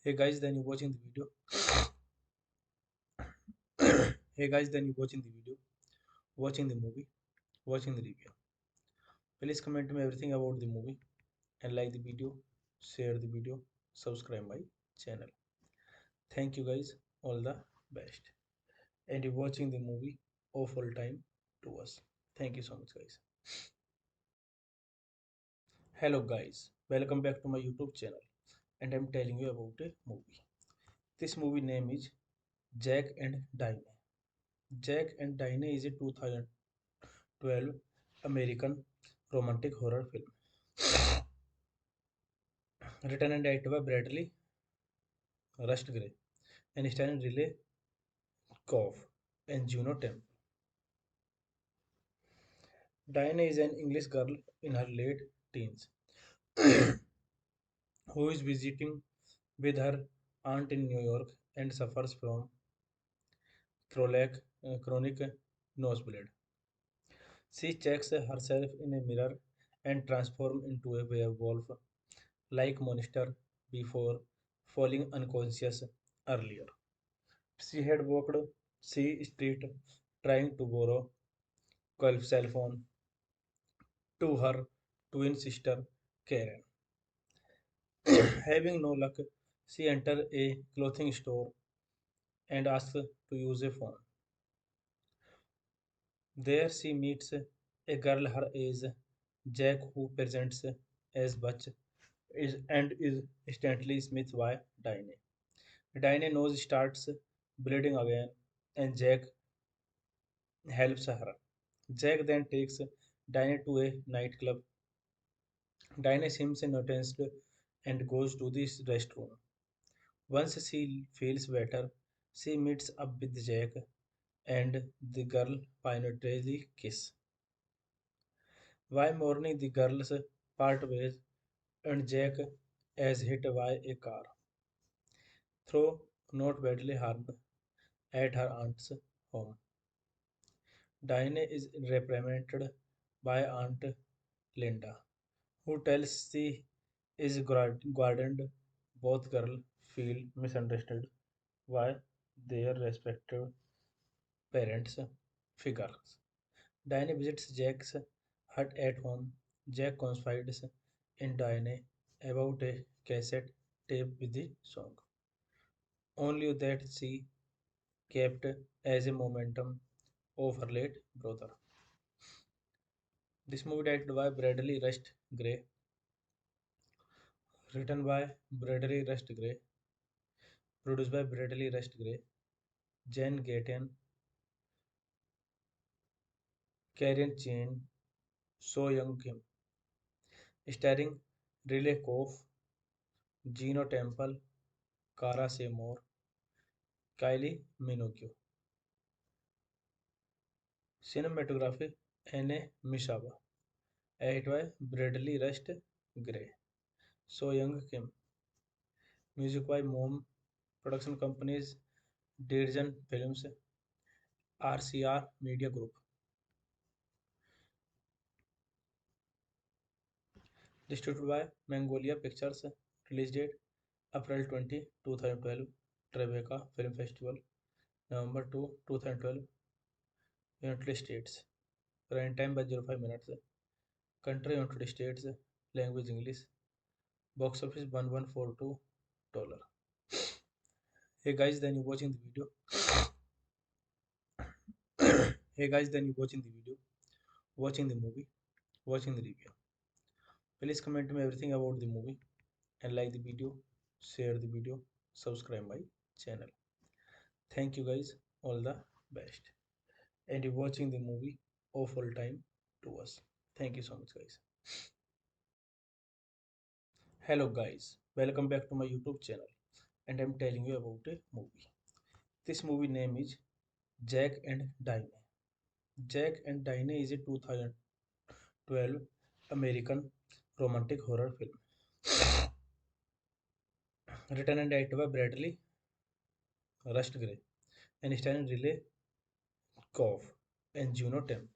Hey guys, then you watching the video. Hey guys, then you watching the video, watching the movie, watching the review. Please comment me everything about the movie and like the video, share the video, subscribe my channel. Thank you guys, all the best. And you watching the movie of all time to us. Thank you so much guys. Hello guys, welcome back to my YouTube channel and I'm telling you about a movie. This movie name is Jack and Diane. Jack and Diane is a 2012 American romantic horror film written and directed by Bradley Rust Gray and starring Riley Coff and Juno Temple. Diana is an English girl in her late teens who is visiting with her aunt in New York and suffers from chronic nosebleed. She checks herself in a mirror and transforms into a werewolf like monster before falling unconscious earlier. She had walked C Street trying to borrow Gulf cell phone to her twin sister Karen. Having no luck, she enters a clothing store and asks to use a phone. There she meets a girl her age, Jack, who presents as Butch and is instantly smitten by Diane. Diane's nose starts bleeding again, and Jack helps her. Jack then takes Diane to a nightclub. Diane seems noticed and goes to the restroom. Once she feels better, she meets up with Jack and the girl finally kiss. By morning, the girls part ways and Jack is hit by a car, though not badly harmed, at her aunt's home. Diane is reprimanded by Aunt Linda, who tells she is guarded. Both girls feel misunderstood by their respective parents' figures. Diane visits Jack's hut at home. Jack confides in Diane about a cassette tape with the song, only that she kept as a momentum of her late brother. This movie directed by Bradley Rust Gray, written by Bradley Rust Gray, produced by Bradley Rust Gray, Jen Gaten, Karen Chin, So Young Kim, starring Riley Coff, Gino Temple, Cara Seymour, Kylie Minogue. Cinematography Anne Mishaba. Edited by Bradley Rust Gray. So Young Kim. Music by Mom. Production companies Dirjan Films, RCR Media Group. Distributed by Magnolia Pictures. Release date April 20, 2012. Tribeca Film Festival. November 2, 2012. United States. Prime time by 05 minutes. Country United States. Language English. Box office $1142. Hey guys, then you watching the video. Hey guys, then you watching the video, watching the movie, watching the review. Please comment me everything about the movie and like the video, share the video, subscribe my channel. Thank you guys, all the best. And you watching the movie of all time to us. Thank you so much guys. Hello guys, welcome back to my YouTube channel and I'm telling you about a movie. This movie name is Jack and Diane. Jack and Diane is a 2012 American romantic horror film written and directed by Bradley Rust Gray and starring Riley Coff and Juno Temple.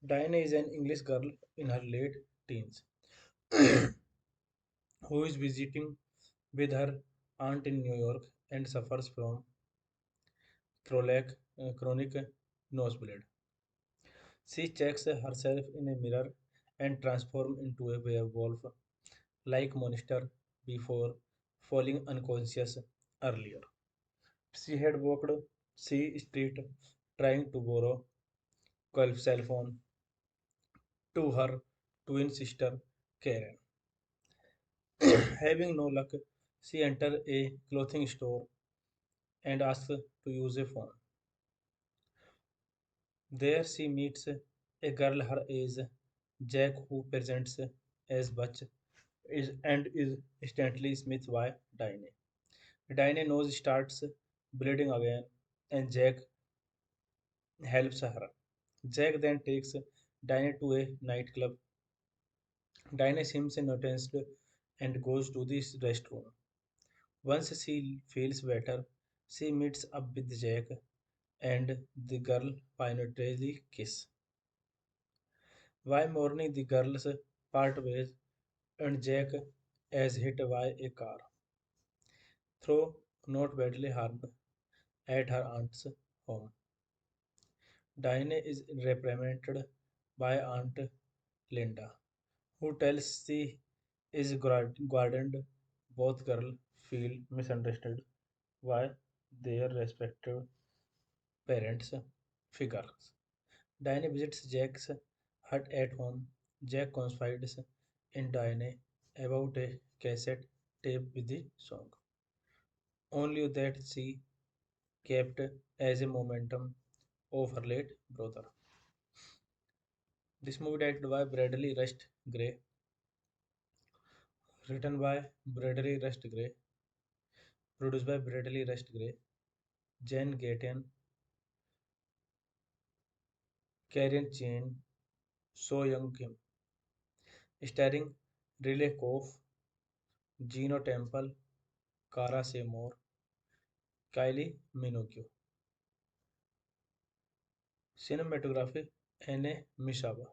Diana is an English girl in her late teens who is visiting with her aunt in New York and suffers from chronic nosebleed. She checks herself in a mirror and transforms into a werewolf like monster before falling unconscious earlier. She had walked C Street trying to borrow Gulf cell phone to her twin sister Karen. Having no luck, she enters a clothing store and asks to use a phone. There she meets a girl her age, Jack, who presents as Butch and is instantly smitten by Dinah. Dinah's nose starts bleeding again, and Jack helps her. Jack then takes Dinah to a nightclub. Dinah seems noticed and goes to the restroom. Once she feels better, she meets up with Jack and the girl finally kiss. While mourning, the girls part ways and Jack is hit by a car, though not badly harmed, at her aunt's home. Diane is reprimanded by Aunt Linda, who tells she is guarded. Both girls feel misunderstood by their respective parents' figures. Diane visits Jack's hut at home. Jack confides in Diane about a cassette tape with the song, only that she kept as a momentum of her late brother. This movie directed by Bradley Rust Gray, written by Bradley Rust Gray, produced by Bradley Rust Gray, Jen Gaten, Karen Chen, So Young Kim, starring Riley Koff, Gino Temple, Cara Seymour, Kylie Minogue. Cinematography Anne Mishaba,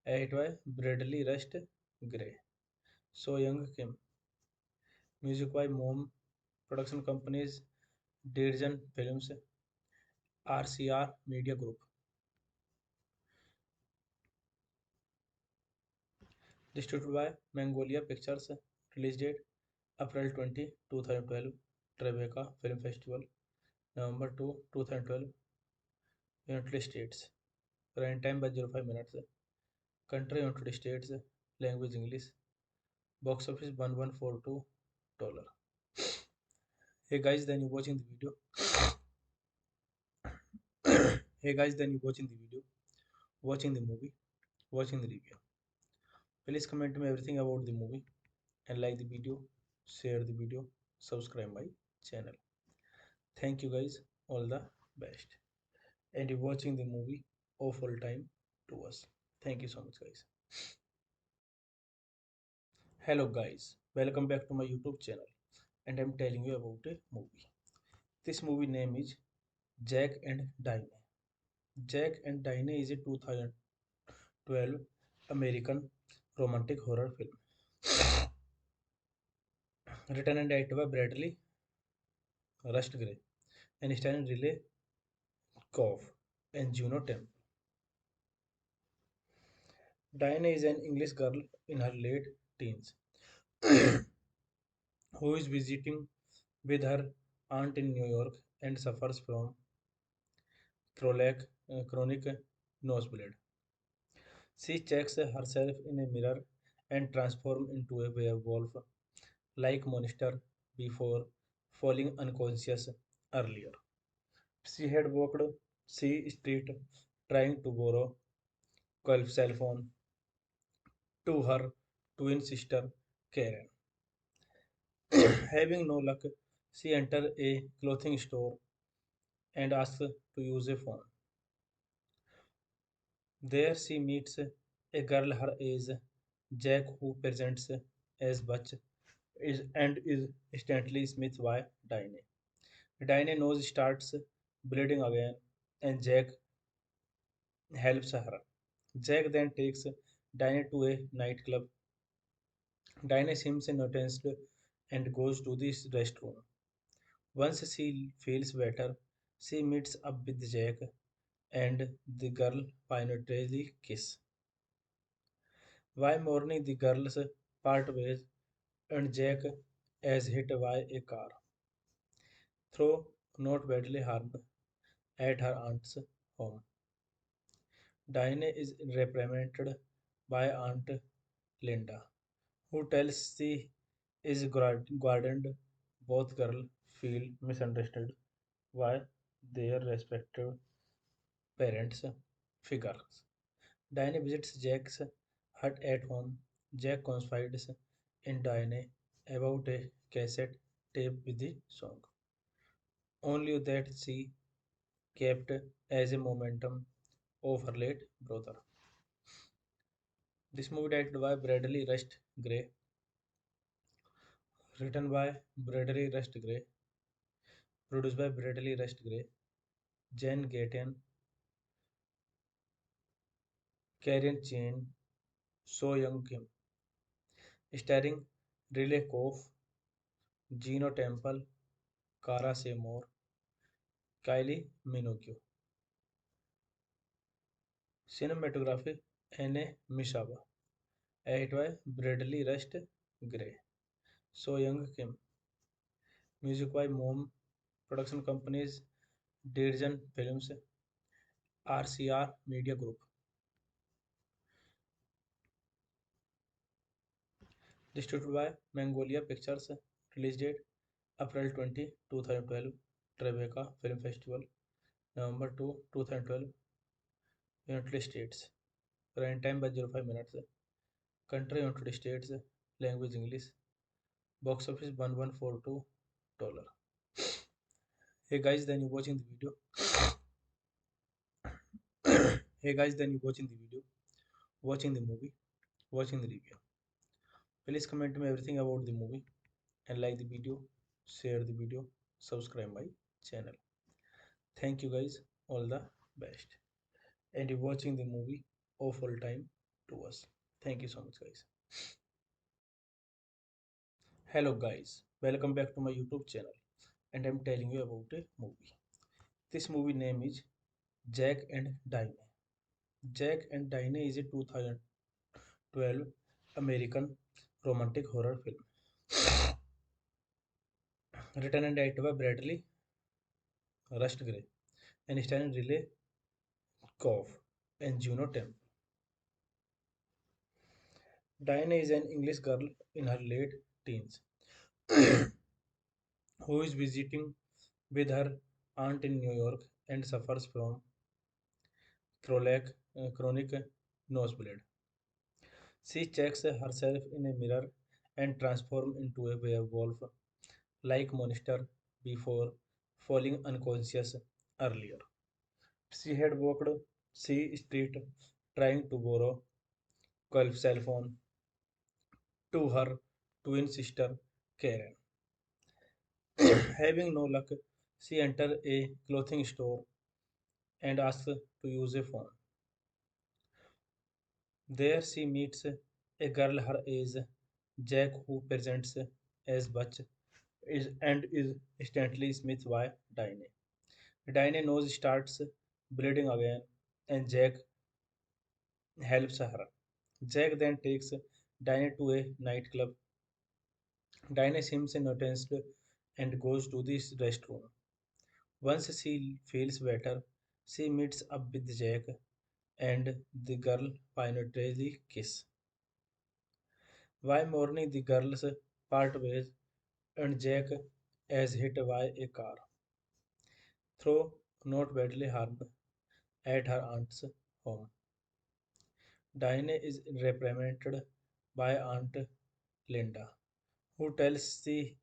edited by Bradley Rust Gray, So Young Kim, music by Mom Production Companies, Dirjan Films, RCR Media Group. Distributed by Magnolia Pictures. Release date April 20, 2012. Tribeca Film Festival. November 2, 2012. United States. Run time by 05 minutes. Country United States. Language English. Box office $1142. Hey guys, then you watching the video. Hey guys, then you watching the video, watching the movie, watching the review. Please comment me everything about the movie and like the video, share the video, subscribe my channel. Thank you guys, all the best. And you watching the movie of all time to us. Thank you so much guys. Hello guys, welcome back to my YouTube channel and I'm telling you about a movie. This movie name is Jack and Diane. Jack and Diane is a 2012 American romantic horror film written and directed by Bradley Rust Gray and starring Riley Koff and Juno Temple. Diana is an English girl in her late teens who is visiting with her aunt in New York and suffers from chronic nosebleed. She checks herself in a mirror and transforms into a werewolf like monster before falling unconscious earlier. She had walked C Street trying to borrow Gulf cell phone to her twin sister Karen. Having no luck, she enters a clothing store and asks to use a phone. There she meets a girl her age, Jack, who presents as Butch and is instantly smitten by Dinah. Dinah's nose starts bleeding again, and Jack helps her. Jack then takes Dinah to a nightclub. Dinah seems noticed and goes to the restroom. Once she feels better, she meets up with Jack and the girl finally kiss. While mourning, the girls part ways and Jack is hit by a car, though not badly harmed, at her aunt's home. Diane is reprimanded by Aunt Linda, who tells she is guarded. Both girls feel misunderstood by their respective parents' figures. Diane visits Jack's hut at home. Jack confides in Diane about a cassette tape with the song, only that she kept as a momentum of her late brother. This movie directed by Bradley Rust Gray, written by Bradley Rust Gray, produced by Bradley Rust Gray, Jen Gaten, Karen Chin, So Young Kim, starring Riley Koff, Gino Temple, Cara Seymour, Kylie Minogue. Cinematography Anne Mishaba, edited by Bradley Rust Gray, So Young Kim, music by Mom Production Companies, Dirjan Films, RCR Media Group. Distributed by Magnolia Pictures. Release date April 20, 2012. Tribeca Film Festival. November 2, 2012. United States. Running time by 05 minutes. Country United States. Language English. Box office $1142. Hey guys, then you watching the video. Hey guys, then you watching the video, watching the movie, watching the review. Please comment me everything about the movie and like the video, share the video, subscribe my channel. Thank you guys, all the best. And you watching the movie of all time to us. Thank you so much guys. Hello guys, welcome back to my YouTube channel and I'm telling you about a movie. This movie name is Jack and Diane. Jack and Diane is a 2012 American romantic horror film written and directed by Bradley Rust Gray and starring Riley Koff and Juno Temple. Diana is an English girl in her late teens who is visiting with her aunt in New York and suffers from chronic nosebleed. She checks herself in a mirror and transforms into a werewolf like monster before falling unconscious earlier. She had walked C Street trying to borrow Gulf cell phone to her twin sister Karen. Having no luck, she enters a clothing store and asks to use a phone. There she meets a girl her age, Jack, who presents as Butch and is instantly smitten by Dinah. Dinah nose starts bleeding again, and Jack helps her. Jack then takes Dinah to a nightclub. Dinah seems noticed and goes to the restroom. Once she feels better, she meets up with Jack and the girl finally kiss. While mourning, the girls part ways and Jack is hit by a car, though not badly harmed, at her aunt's home. Diane is reprimanded by Aunt Linda, who tells she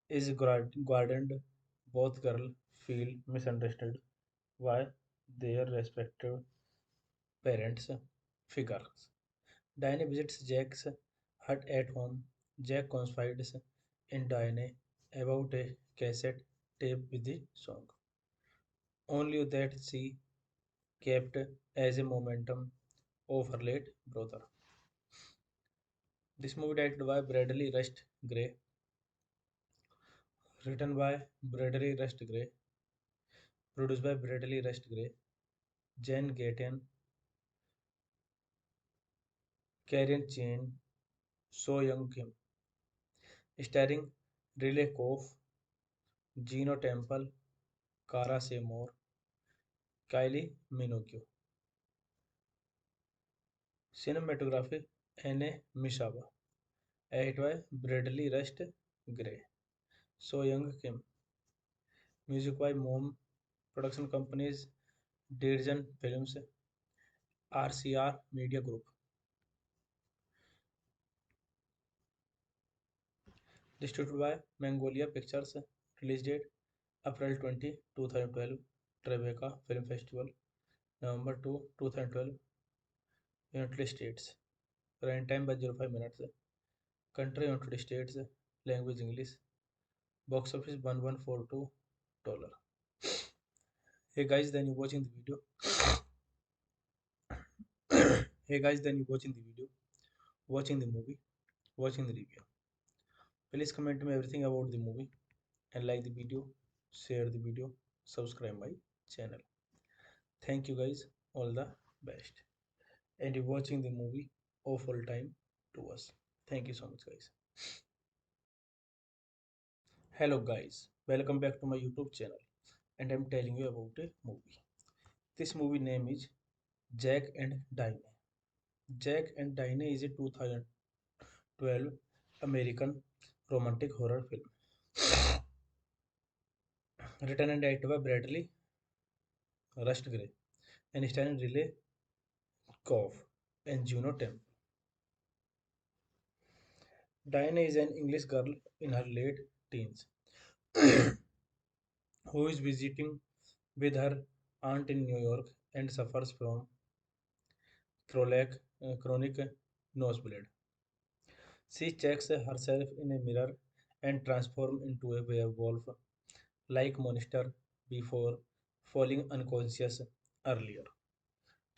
is guarded. Both girls feel misunderstood by their respective parents' figures. Diane visits Jack's hut at home. Jack confides in Diane about a cassette tape with the song, Only that she kept as a momentum of her late brother. This movie directed by Bradley Rust Gray, written by Bradley Rust Gray, produced by Bradley Rust Gray, Jen Gaten, Karen Chen, So Young Kim, starring Riley Koff, Gino Temple, Cara Seymour, Kylie Minogue. Cinematography Anne Mishaba, edited by Bradley Rust Gray, So Young Kim, music by Mom, production companies Dirjan Films, RCR Media Group. Distributed by Mongolia Pictures. Release date April 20, 2012. Tribeca Film Festival. November 2, 2012. United States. Running time by 05 minutes. Country United States. Language English. Box office $1142. Hey guys, then you watching the video. Hey guys, then you watching the video, watching the movie, watching the review. Please comment me everything about the movie and like the video, share the video, subscribe my channel. Thank you guys, all the best. And you watching the movie of all time to us. Thank you so much guys. Hello guys, welcome back to my YouTube channel and I'm telling you about a movie. This movie name is Jack and Diane. Jack and Diane is a 2012 American romantic horror film written and directed by Bradley Rust Gray and starring Riley Koff and Juno Temple. Diana is an English girl in her late teens who is visiting with her aunt in New York and suffers from chronic nosebleed. She checks herself in a mirror and transforms into a werewolf like monster before falling unconscious earlier.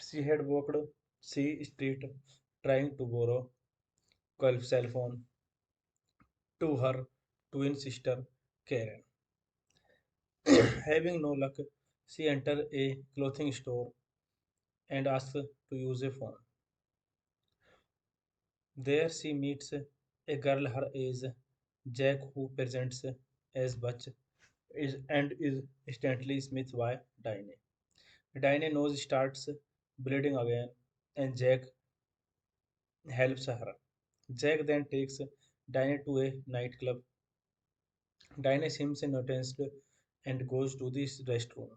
She had walked C Street trying to borrow Gulf cell phone to her twin sister Karen. Having no luck, she enters a clothing store and asks to use a phone. There she meets a girl her age, Jack, who presents as Butch and is instantly smitten by Diane. Diane's nose starts bleeding again, and Jack helps her. Jack then takes Diane to a nightclub. Diane seems noticed and goes to the restroom.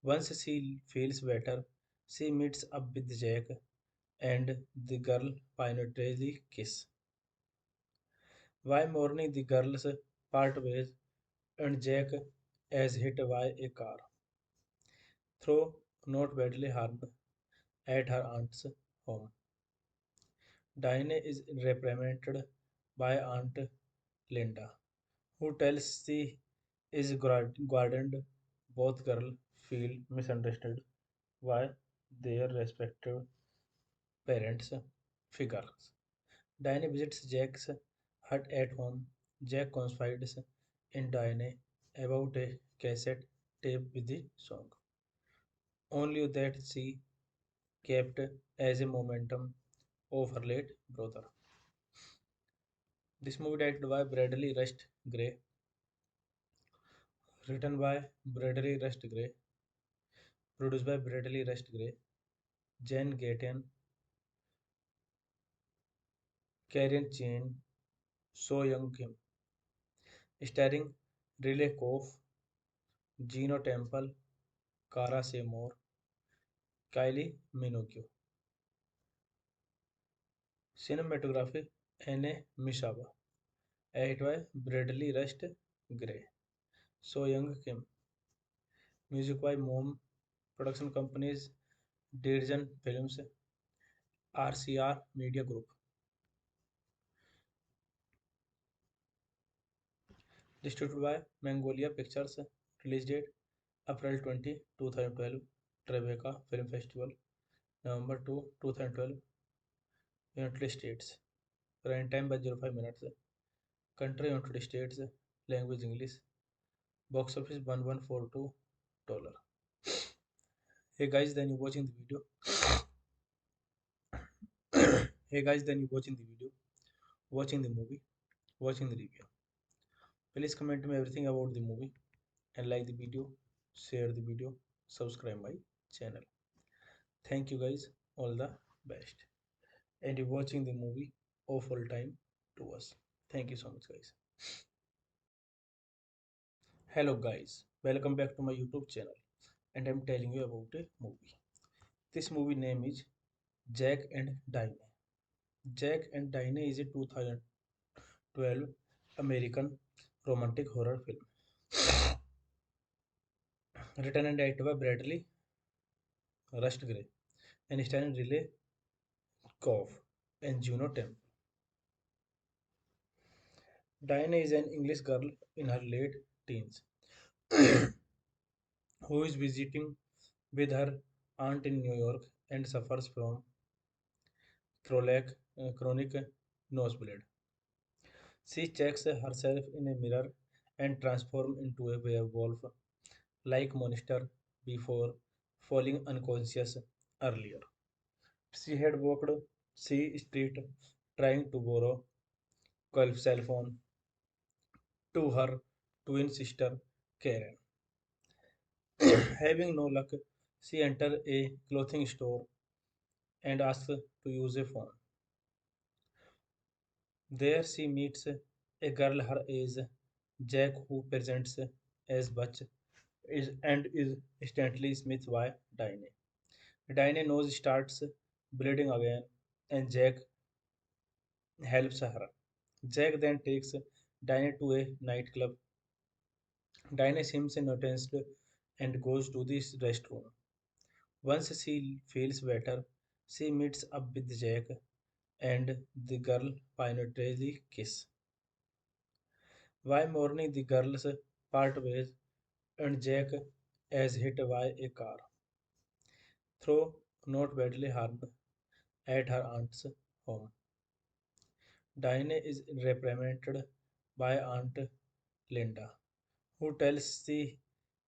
Once she feels better, she meets up with Jack and the girl finally kiss. By morning, the girls part ways and Jack is hit by a car, though not badly harmed, at her aunt's home. Diane is reprimanded by Aunt Linda, who tells she is guarded. Both girls feel misunderstood by their respective parents' figures. Diane visits Jack's hut at home. Jack confides in Diane about a cassette tape with the song. Only that she kept as a momentum of her late brother. This movie directed by Bradley Rust Gray, written by Bradley Rust Gray, produced by Bradley Rust Gray, Jen Gaten, Karen Chen, So Young Kim, starring Riley Koff, Gino Temple, Cara Seymour, Kylie Minogue. Cinematography Anne Mishaba, edited by Bradley Rust Gray, So Young Kim, music by Mom, production companies Dirjan Films, RCR Media Group. Distributed by Mongolia Pictures. Release date April 20, 2012, Tribeca Film Festival, November 2, 2012, United States. Prime time by 05 minutes. Country United States. Language English. Box office $1142. Hey guys, then you watching the video. Hey guys, then you watching the video, watching the movie, watching the review. Please comment me everything about the movie and like the video, share the video, subscribe my channel. Thank you guys, all the best. And you watching the movie of all time to us. Thank you so much guys. Hello guys, welcome back to my YouTube channel and I'm telling you about a movie. This movie name is Jack and Diane. Jack and Diane is a 2012 American romantic horror film written and directed by Bradley Rust Gray and starring Riley Coff and Juno Temple. Diana is an English girl in her late teens who is visiting with her aunt in New York and suffers from chronic nosebleed. She checks herself in a mirror and transforms into a werewolf like monster before falling unconscious earlier. She had walked C Street trying to borrow Gulf cell phone to her twin sister Karen. Having no luck, she enters a clothing store and asks to use a phone. There she meets a girl her age, Jack, who presents as Butch and is instantly smitten by Diane. Diane's nose starts bleeding again, and Jack helps her. Jack then takes Diane to a nightclub. Diane seems noticed and goes to the restroom. Once she feels better, she meets up with Jack and the girl finally kiss. By morning, the girls part ways and Jack is hit by a car, though not badly harmed, at her aunt's home. Diane is reprimanded by Aunt Linda, who tells she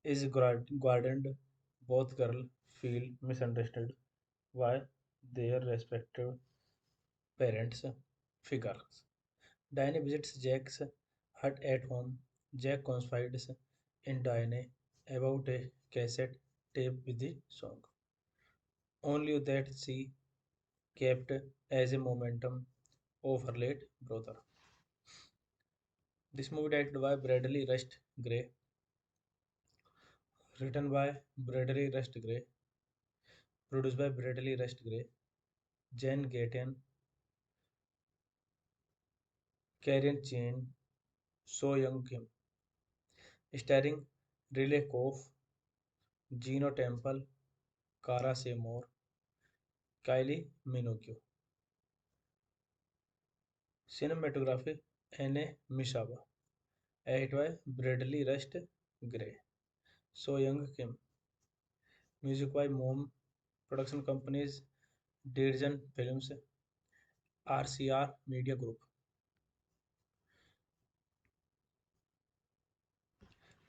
is guarded. Both girls feel misunderstood by their respective parents' figures. Diane visits Jack's hut at home. Jack confides in Diane about a cassette tape with the song, only that she kept as a momentum of her late brother. This movie directed by Bradley Rust Gray, written by Bradley Rust Gray, produced by Bradley Rust Gray, Jen Gaten, Karen Chin, So Young Kim, starring Riley Coff, Gino Temple, Cara Seymour, Kylie Minogue. Cinematography Anne Mishaba. Edited by Bradley Rust Gray. So Young Kim. Music by Mom. Production companies Dirjan Films, RCR Media Group.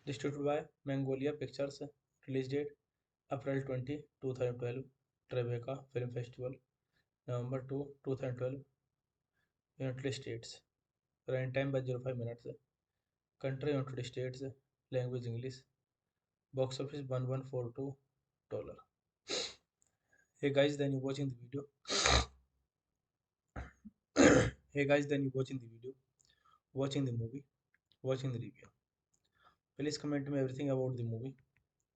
Distributed by Magnolia Pictures. Release date April 20, 2012. Tribeca Film Festival. November 2, 2012. United States. Prime time by 05 minutes. Country United States. Language English. Box office $1142. Hey guys, then you watching the video. Hey guys, then you watching the video, watching the movie, watching the review. Please comment me everything about the movie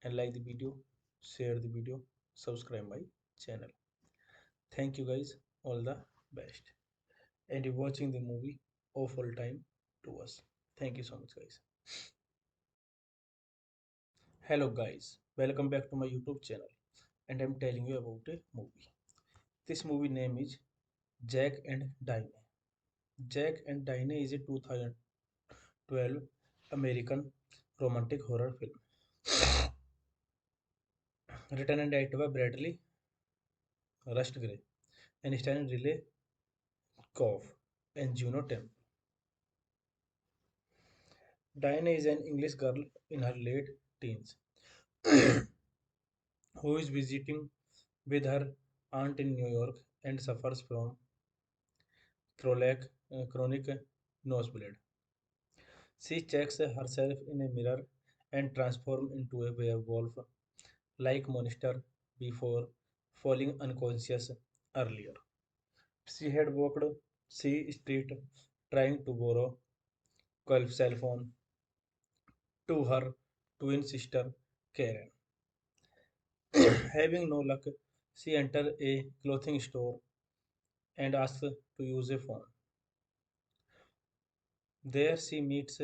and like the video, share the video, subscribe my channel. Thank you guys, all the best. And you watching the movie of all time to us. Thank you so much guys. Hello guys, welcome back to my YouTube channel and I'm telling you about a movie. This movie name is Jack and Diane. Jack and Diane is a 2012 American romantic horror film Written and directed by Bradley Rust Gray and starring Riley Coff and Juno Temple. Diana is an English girl in her late teens who is visiting with her aunt in New York and suffers from chronic nosebleed. She checks herself in a mirror and transforms into a werewolf like monster before falling unconscious earlier. She had walked C Street trying to borrow Gulf cell phone to her twin sister Karen. Having no luck, she enters a clothing store and asks to use a phone. There she meets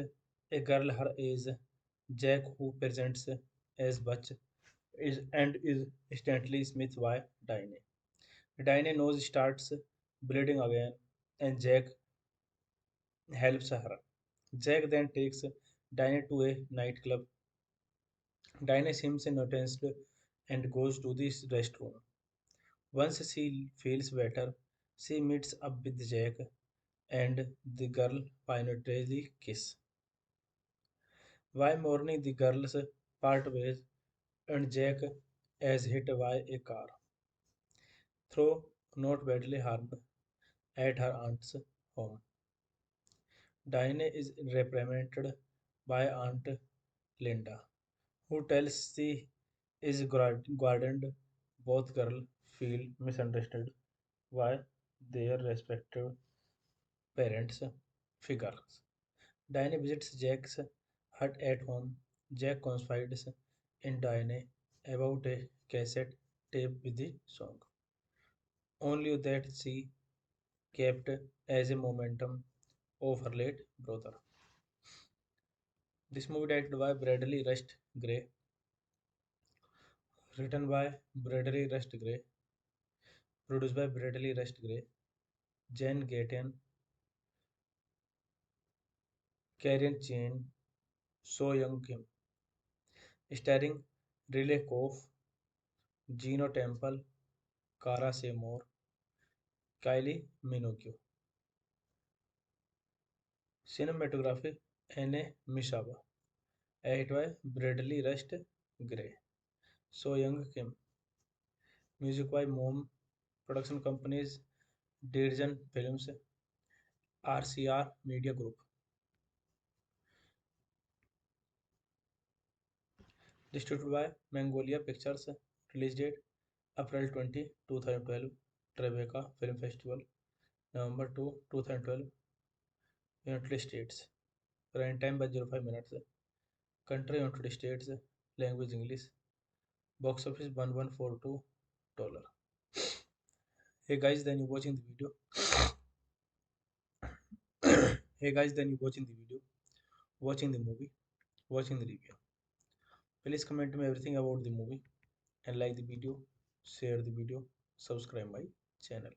a girl her age, Jack, who presents as Butch and is instantly smitten by Dinah. Dinah's nose starts bleeding again, and Jack helps her. Jack then takes Dinah to a nightclub. Dinah seems noticed and goes to the restroom. Once she feels better, she meets up with Jack and the girl finally kiss. While mourning, the girls part ways and Jack is hit by a car, though not badly harmed, at her aunt's home. Diane is reprimanded by Aunt Linda, who tells she is guarded. Both girls feel misunderstood by their respective parents' figures. Diane visits Jack's hut at home. Jack confides in Diane about a cassette tape with the song, only that she kept as a momentum of her late brother. This movie directed by Bradley Rust Gray, written by Bradley Rust Gray, produced by Bradley Rust Gray, Jen Gaten, Karen Chen, So Young Kim, starring Riley Koff, Gino Temple, Cara Seymour, Kylie Minogue. Cinematography Anne Mishaba, edited by Bradley Rust Gray, So Young Kim. Music by Mom Production Companies, Dirjan Films, RCR Media Group. Distributed by Magnolia Pictures. Release date April 20, 2012. Tribeca Film Festival. November 2, 2012. United States. Run time by 05 minutes. Country United States. Language English. Box office $1142. Hey guys, then you watching the video. Hey guys, then you watching the video, watching the movie, watching the review. Please comment me everything about the movie and like the video, share the video, subscribe my channel.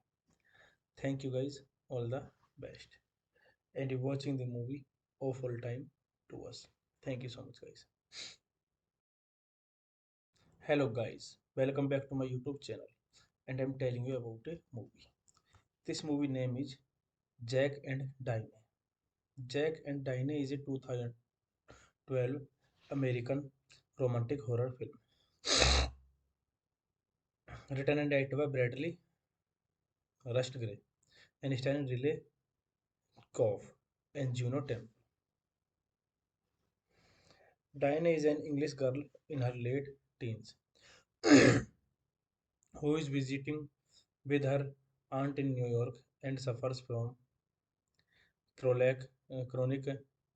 Thank you guys, all the best. And you watching the movie of all time to us. Thank you so much guys. Hello guys, welcome back to my YouTube channel and I'm telling you about a movie. This movie name is Jack and Diane. Jack and Diane is a 2012 American romantic horror film written and directed by Bradley Rust Gray and starring Riley Coff and Juno Temple. Diana is an English girl in her late teens who is visiting with her aunt in New York and suffers from chronic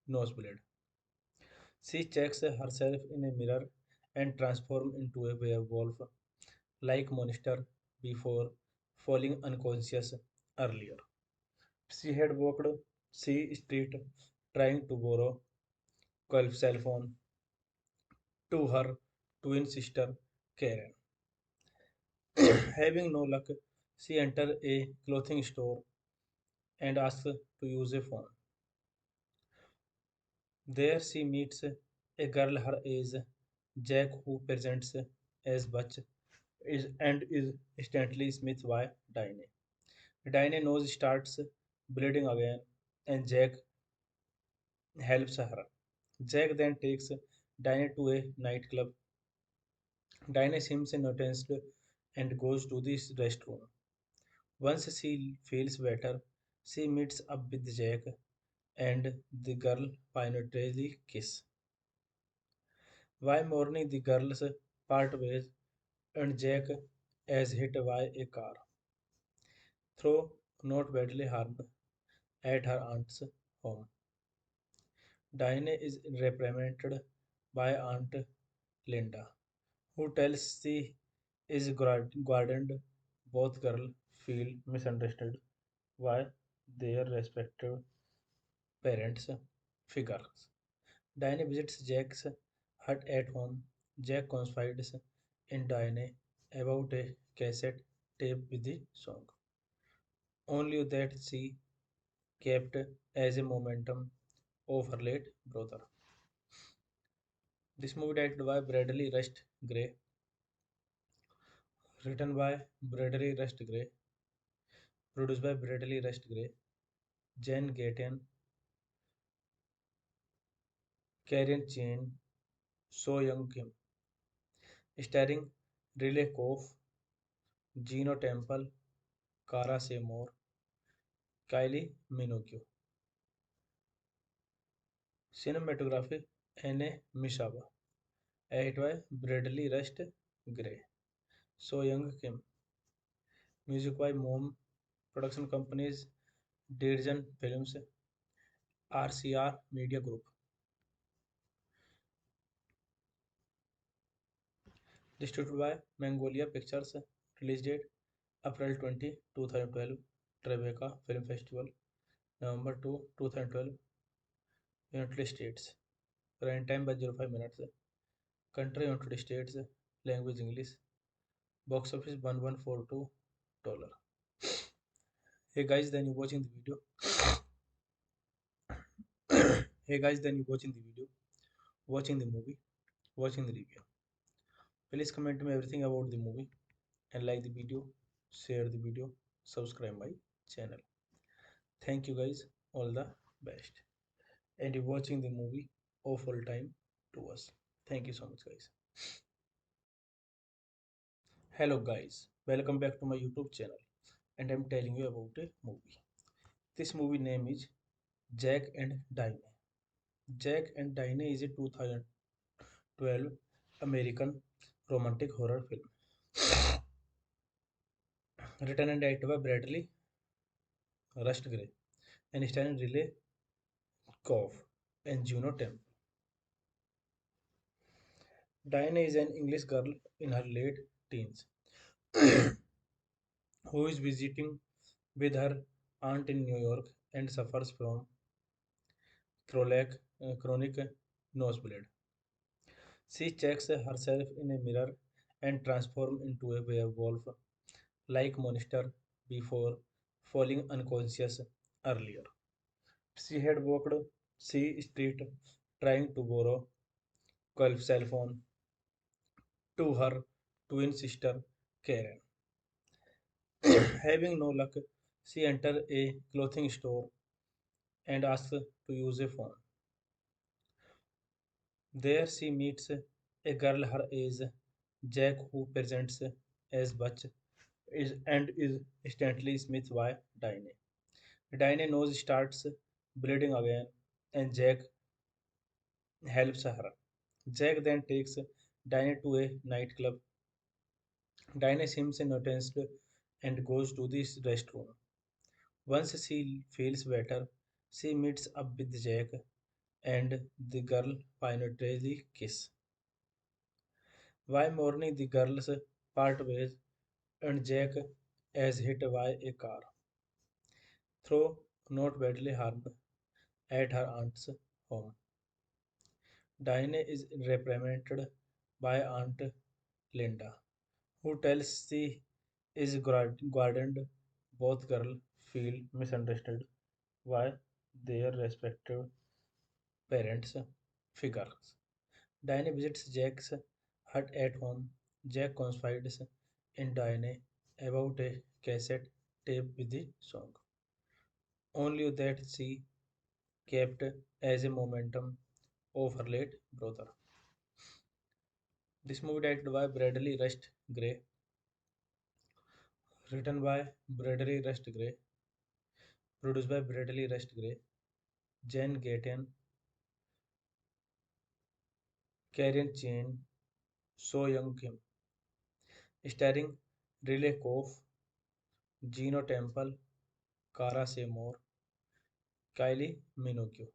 nosebleed. She checks herself in a mirror and transforms into a werewolf like monster before falling unconscious earlier. She had walked C Street trying to borrow Gulf cell phone to her twin sister Karen. Having no luck, she enters a clothing store and asks to use a phone. There she meets a girl her age, Jack, who presents as Butch is instantly Smith by Dinah. Dinah's nose starts bleeding again, and Jack helps her. Jack then takes Dinah to a nightclub. Dinah seems noticed and goes to the restroom. Once she feels better, she meets up with Jack and the girl finally kiss. By morning, the girls part ways and Jack is hit by a car, though not badly harmed, at her aunt's home. Diane is reprimanded by Aunt Linda, who tells she is guarded. Both girls feel misunderstood by their respective parents' figures. Diane visits Jack's hut at home. Jack confides in Diane about a cassette tape with the song, only that she kept as a momentum of her late brother. This movie directed by Bradley Rust Gray, written by Bradley Rust Gray, produced by Bradley Rust Gray, Jen Gaten, Karen Chin, So Young Kim, starring Riley Koff, Gino Temple, Cara Seymour, Kylie Minogue. Cinematography Anne Mishaba, edited by Bradley Rust Gray, So Young Kim, music by Mom Production Companies, Dirjan Films, RCR Media Group. Distributed by Magnolia Pictures. Release date April 20, 2012. Tribeca Film Festival. November 2, 2012. United States. Running time by 05 minutes. Country United States. Language English. Box office $1142. Hey guys, then you watching the video. Hey guys, then you watching the video, watching the movie, watching the review. Please comment me everything about the movie and like the video, share the video, subscribe my channel. Thank you guys, all the best. And you watching the movie of all time to us. Thank you so much guys. Hello guys, welcome back to my YouTube channel and I'm telling you about a movie. This movie name is Jack and Diane. Jack and Diane is a 2012 American romantic horror film written and directed by Bradley Rust Gray and starring Riley Koff and Juno Temple. Diana is an English girl in her late teens who is visiting with her aunt in New York and suffers from chronic nosebleed. She checks herself in a mirror and transforms into a werewolf like monster before falling unconscious earlier. She had walked C Street trying to borrow Gulf cell phone to her twin sister Karen. Having no luck, she enters a clothing store and asks to use a phone. There she meets a girl her age, Jack, who presents as Butch and is instantly Smith by Dinah. Dinah's nose starts bleeding again, and Jack helps her. Jack then takes Dinah to a nightclub. Dinah seems noticed and goes to the restroom. Once she feels better, she meets up with Jack and the girl finally kiss. By morning, the girls part ways and Jack is hit by a car, though not badly harmed, at her aunt's home. Diane is reprimanded by Aunt Linda, who tells she is guarded. Both girls feel misunderstood by their respective parents' figures. Diane visits Jack's hut at home. Jack confides in Diane about a cassette tape with the song. Only that she kept as a momentum of her late brother. This movie directed by Bradley Rust Gray, written by Bradley Rust Gray, produced by Bradley Rust Gray, Jen Gaten, Karen Chen, So Young Kim, starring Riley Coff, Gino Temple, Cara Seymour, Kylie Minogue.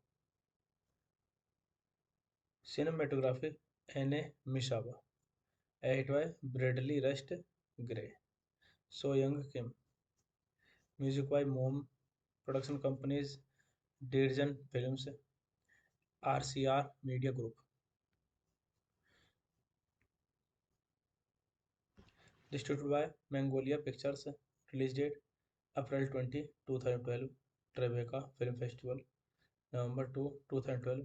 Cinematography Anne Mishaba. Edit by Bradley Rust Gray. So Young Kim. Music by Mom. Production companies Dirjan Films, RCR Media Group. Distributed by Mongolia Pictures. Release date April 20, 2012. Tribeca Film Festival. November 2, 2012.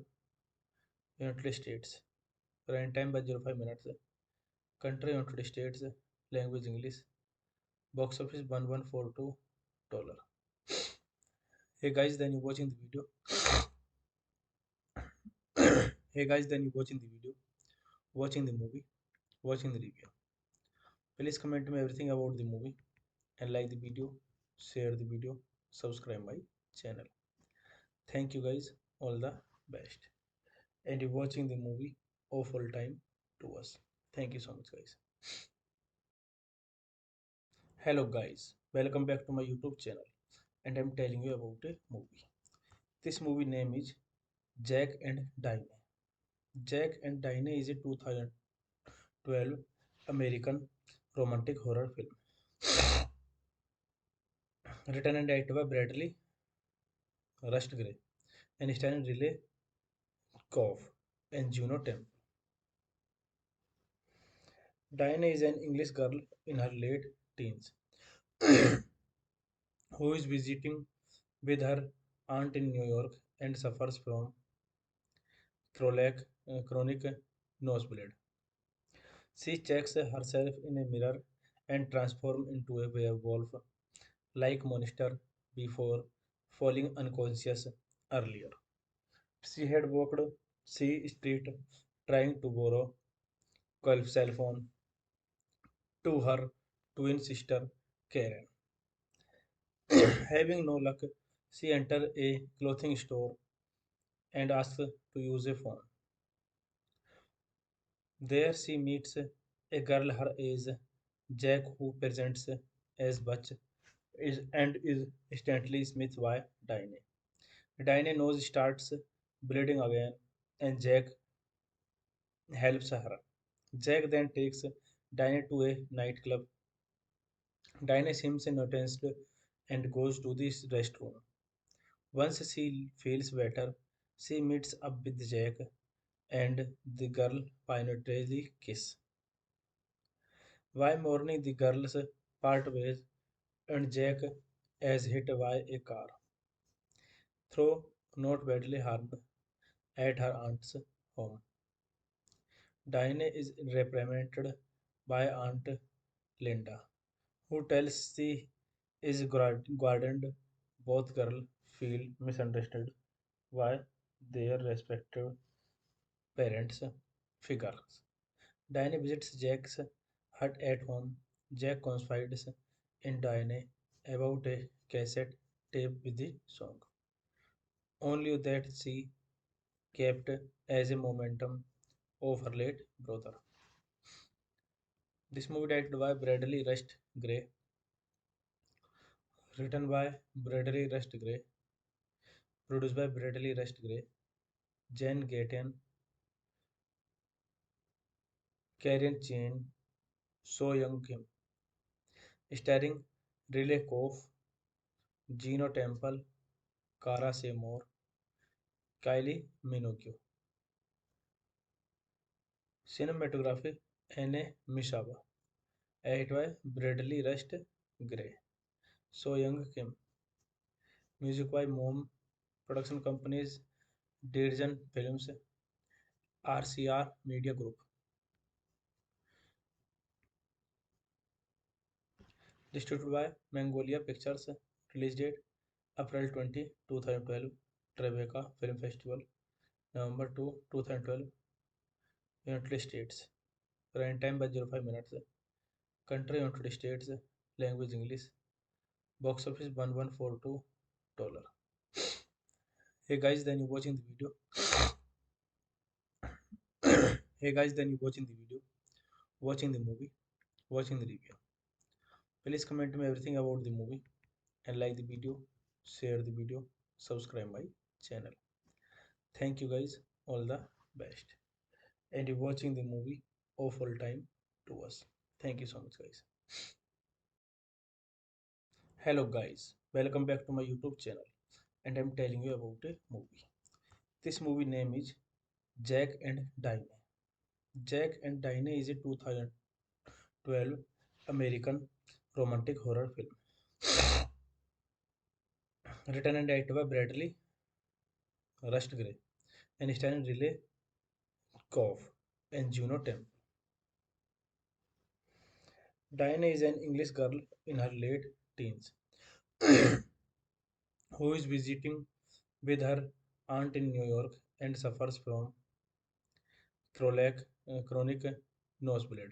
United States. Running time by 05 minutes. Country United States. Language English. Box office $1142. Hey guys, then you watching the video. Hey guys, then you watching the video, watching the movie, watching the review. Please comment me everything about the movie and like the video, share the video, subscribe my channel. Thank you guys, all the best. And you watching the movie of all time to us. Thank you so much guys. Hello guys, welcome back to my YouTube channel and I'm telling you about a movie. This movie name is Jack and Diane. Jack and Diane is a 2012 American romantic horror film written and directed by Bradley Rust Gray and starring Riley Coff and Juno Temple. Diana is an English girl in her late teens who is visiting with her aunt in New York and suffers from chronic nosebleed. She checks herself in a mirror and transforms into a werewolf like monster before falling unconscious earlier. She had walked C Street trying to borrow Gulf cell phone to her twin sister Karen. Having no luck, she enters a clothing store and asks to use a phone. There she meets a girl her age, Jack, who presents as Butch and is instantly smitten by Diane. Diane's nose starts bleeding again, and Jack helps her. Jack then takes Diane to a nightclub. Diane seems noticed and goes to the restroom. Once she feels better, she meets up with Jack and the girl finally kiss. By morning, the girls part ways and Jack is hit by a car, though not badly harmed, at her aunt's home. Diane is reprimanded by Aunt Linda, who tells she is guarded. Both girls feel misunderstood by their respective parents' figures. Diane visits Jack's hut at home. Jack confides in Diane about a cassette tape with the song. Only that she kept as a momentum of her late brother. This movie directed by Bradley Rust Gray, written by Bradley Rust Gray, produced by Bradley Rust Gray, Jen Gaten, Karen Chen, So Young Kim, starring Riley Coff, Gino Temple, Cara Seymour, Kylie Minogue. Cinematography Anne Mishaba. Edit by Bradley Rust Gray. So Young Kim. Music by Mom. Production companies Dirjan Films, RCR Media Group. Distributed by Magnolia Pictures. Release date April 20, 2012. Tribeca Film Festival November 2, 2012. United States. Prime time by 05 minutes. Country United States. Language English. Box office $1142. Hey guys, then you watching the video. Hey guys, then you watching the video, watching the movie, watching the review. Please comment me everything about the movie and like the video, share the video, subscribe my channel. Thank you guys, all the best. And you watching the movie of all time to us. Thank you so much guys. Hello guys, welcome back to my YouTube channel and I'm telling you about a movie. This movie name is Jack and Diane. Jack and Diane is a 2012 American romantic horror film written and directed by Bradley Rust Gray and starring Riley Coff and Juno Temple. Diana is an English girl in her late teens who is visiting with her aunt in New York and suffers from chronic nosebleed.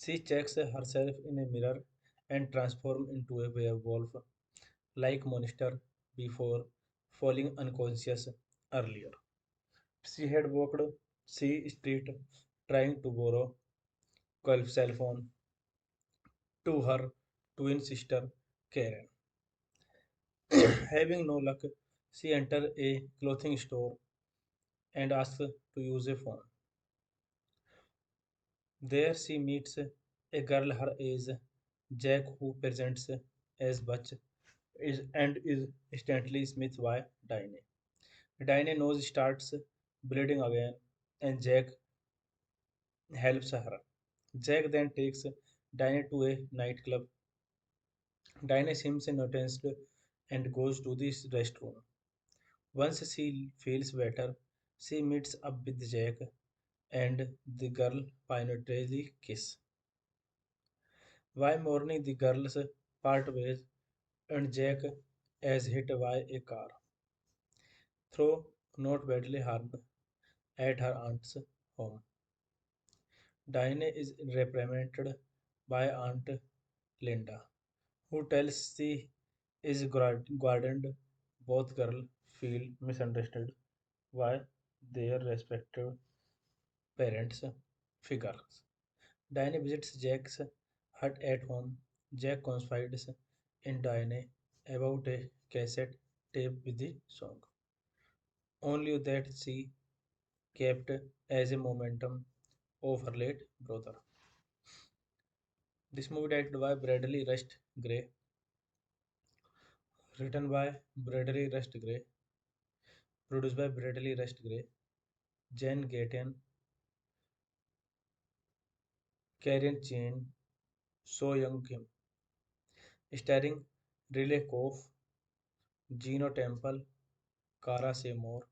She checks herself in a mirror and transforms into a werewolf like monster before falling unconscious earlier. She had walked C Street trying to borrow Gulf cell phone to her twin sister Karen. Having no luck, she enters a clothing store and asks to use a phone. There she meets a girl her age, Jack, who presents as Butch and is instantly smitten by Diane. Diane's nose starts bleeding again, and Jack helps her. Jack then takes Diane to a nightclub. Diane seems noticed and goes to the restroom. Once she feels better, she meets up with Jack and the girl penetrantly kiss. By morning, the girls part ways and Jack is hit by a car, though not badly harmed, at her aunt's home. Diane is reprimanded by Aunt Linda, who tells she is guarded. Both girls feel misunderstood by their respective parents' figures. Diane visits Jack's hut at home. Jack confides in Diane about a cassette tape with the song, only that she kept as a momentum of her late brother. This movie directed by Bradley Rust Gray, written by Bradley Rust Gray, produced by Bradley Rust Gray, Jen Gaten, Karen Chin, So Young Kim, starring Riley Coff, Gino Temple, Cara Seymour,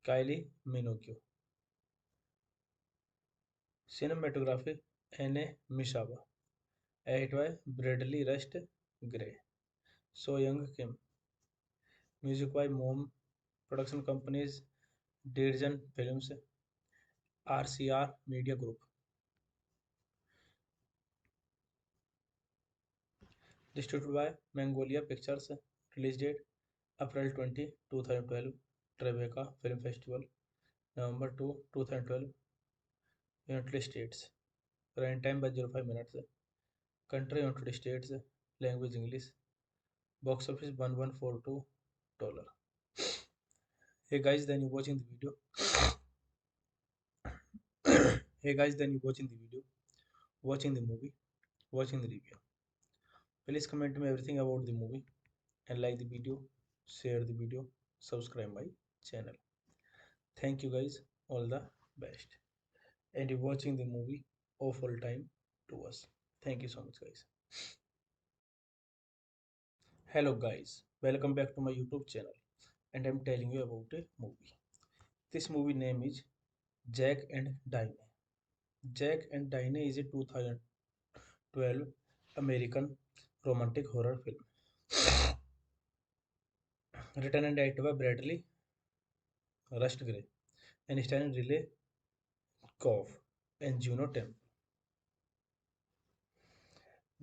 Kylie Minogue. Cinematography Anne Mishaba. Edited by Bradley Rust Gray. So Young Kim. Music by Mom. Production companies Dirjan Films, RCR Media Group. Distributed by Magnolia Pictures. Release date April 20, 2012. Tribeca Film Festival November 2, 2012. United States. Prime time by 05 minutes. Country United States. Language English. Box office $1142. Hey guys, then you watching the video. Hey guys, then you watching the video, watching the movie, watching the review. Please comment me everything about the movie and like the video, share the video, subscribe my channel. Thank you guys, all the best. And you watching the movie of all time to us. Thank you so much guys. Hello guys, welcome back to my YouTube channel and I'm telling you about a movie. This movie name is Jack and Diane. Jack and Diane is a 2012 American romantic horror film. Written and directed by Bradley Rust Gray and starring Riley Coff and Juno Temple.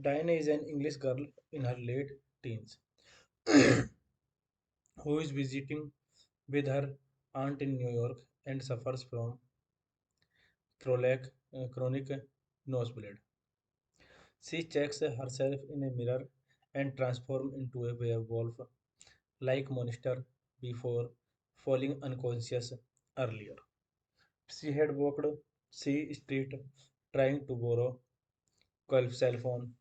Diana is an English girl in her late teens who is visiting with her aunt in New York and suffers from chronic nosebleed. She checks herself in a mirror and transforms into a werewolf like monster before falling unconscious earlier. She had walked C Street trying to borrow Gulf cell phone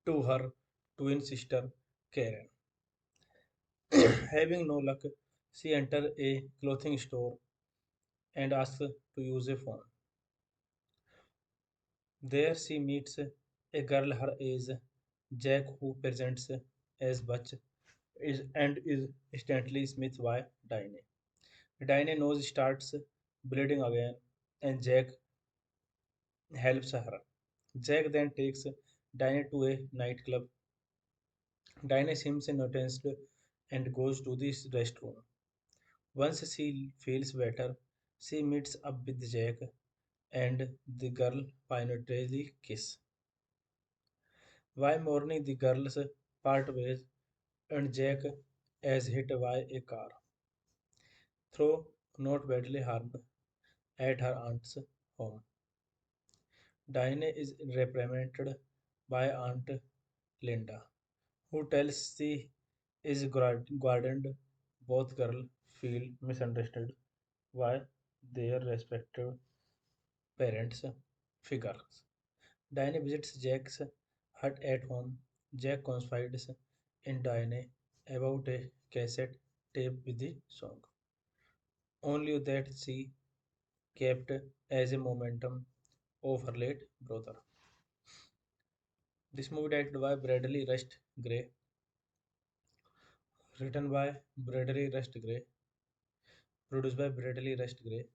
to her twin sister Karen. Having no luck, she enters a clothing store and asks to use a phone. There she meets a girl her age, Jack, who presents as Butch and is instantly smitten by Dinah. Dinah's nose starts bleeding again, and Jack helps her. Jack then takes Dinah to a nightclub. Dinah seems noticed and goes to the restroom. Once she feels better, she meets up with Jack and the girl finally kiss. While mourning, the girls part ways and Jack is hit by a car, though not badly harmed, at her aunt's home. Diane is reprimanded by Aunt Linda, who tells she is guarded. Both girls feel misunderstood by their respective parents' figures. Diane visits Jack's hut at home. Jack confides in Diane about a cassette tape with the song, only that she kept as a momentum of her late brother. This movie directed by Bradley Rust Gray, written by Bradley Rust Gray, produced by Bradley Rust Gray,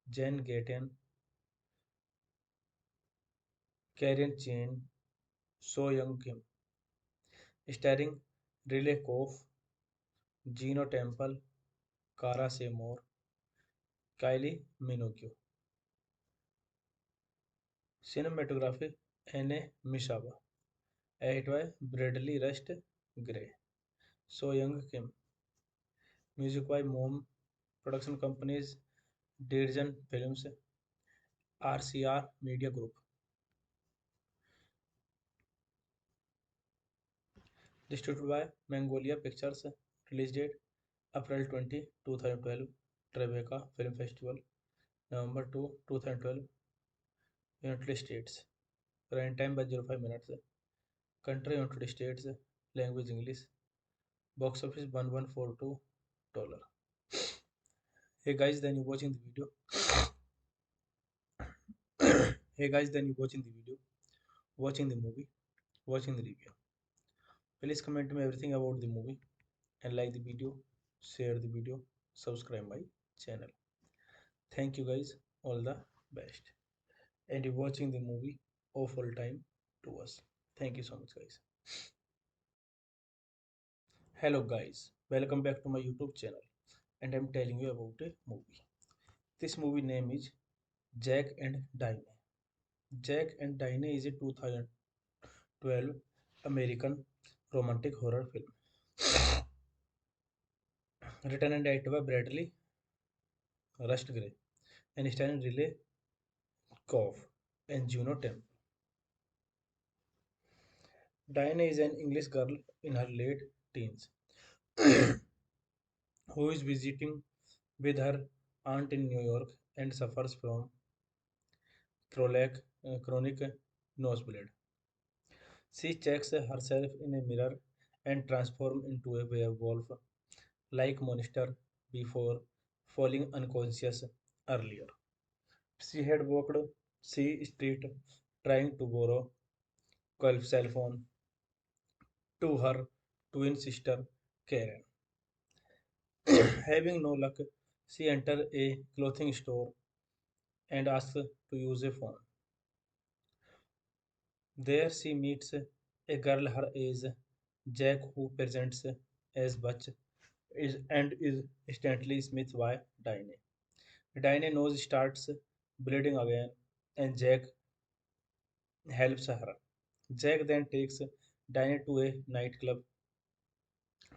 Jen Gaten, Karen Chen, So Young Kim, starring Riley Koff, Gino Temple, Cara Seymour, Kylie Minogue. Cinematography Anne Mishaba, edited by Bradley Rust Gray, So Young Kim, music by Mom Production Companies, Dirjan Films, RCR Media Group. Distributed by Magnolia Pictures. Release date April 20, 2012. Tribeca Film Festival. November 2, 2012. United States. Prime time by 05 minutes. Country United States. Language English. Box office $1142. Hey guys, then you watching the video. Hey guys, then you watching the video, watching the movie, watching the review. Please comment me everything about the movie and like the video, share the video, subscribe my channel. Thank you guys, all the best. And you watching the movie of all time to us. Thank you so much guys. Hello guys, welcome back to my YouTube channel and I'm telling you about a movie. This movie name is Jack and Diane. Jack and Diane is a 2012 American romantic horror film written and directed by Bradley Rust Gray and starring Riley Coff and Juno Temple. Diana is an English girl in her late teens who is visiting with her aunt in New York and suffers from chronic nosebleed. She checks herself in a mirror and transforms into a werewolf like monster before falling unconscious earlier. She had walked C Street trying to borrow Gulf cell phone to her twin sister Karen. Having no luck, she enters a clothing store and asks to use a phone. There she meets a girl her age, Jack, who presents as Butch, and is instantly smitten by Dinah. Dinah's nose starts bleeding again, and Jack helps her. Jack then takes Dinah to a nightclub.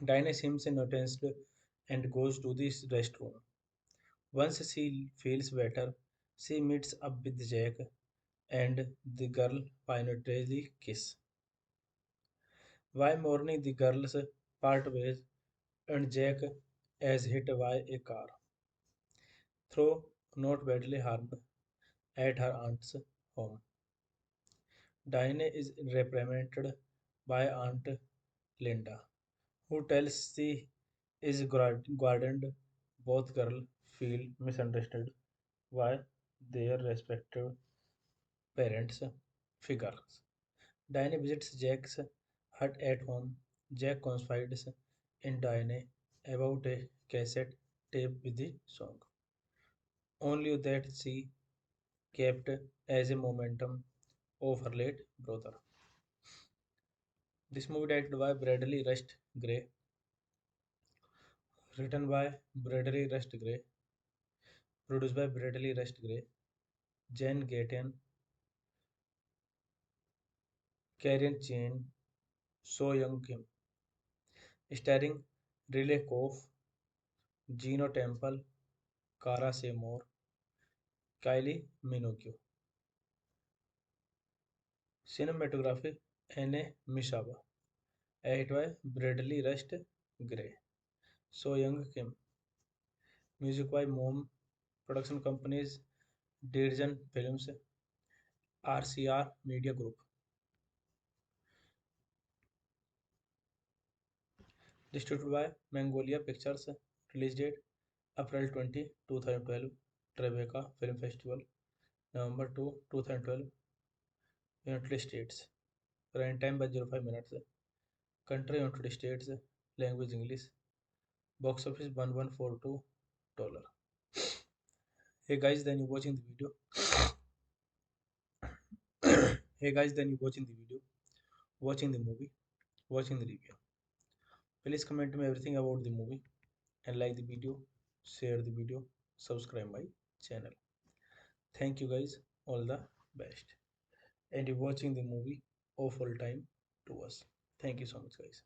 Dinah seems noticed and goes to the restroom. Once she feels better, she meets up with Jack and the girl finally kiss. While mourning, the girls part ways and Jack is hit by a car, though not badly harmed, at her aunt's home. Diane is reprimanded by Aunt Linda, who tells she is guarded. Both girls feel misunderstood by their respective parents' figures. Diane visits Jack's hut at home. Jack confides in Diane about a cassette tape with the song. Only that she kept as a momentum of her late brother. This movie directed by Bradley Rust Gray, written by Bradley Rust Gray, produced by Bradley Rust Gray, Jen Gaten, Karen Chen, So Young Kim, starring Riley Koff, Gino Temple, Cara Seymour, Kylie Minogue. Cinematography Anne Mishaba, edited by Bradley Rust Gray, So Young Kim. Music by Mom Production Companies, Dirjan Films, RCR Media Group. Distributed by Mongolia Pictures. Release date April 20, 2012. Tribeca Film Festival. November 2, 2012. United States. Run time by 05 minutes. Country United States. Language English. Box office $1142. Hey guys, then you watching the video. Hey guys, then you watching the video, watching the movie, watching the review. Please comment me everything about the movie and like the video, share the video, subscribe my channel. Thank you guys, all the best. And you watching the movie of all time to us. Thank you so much guys.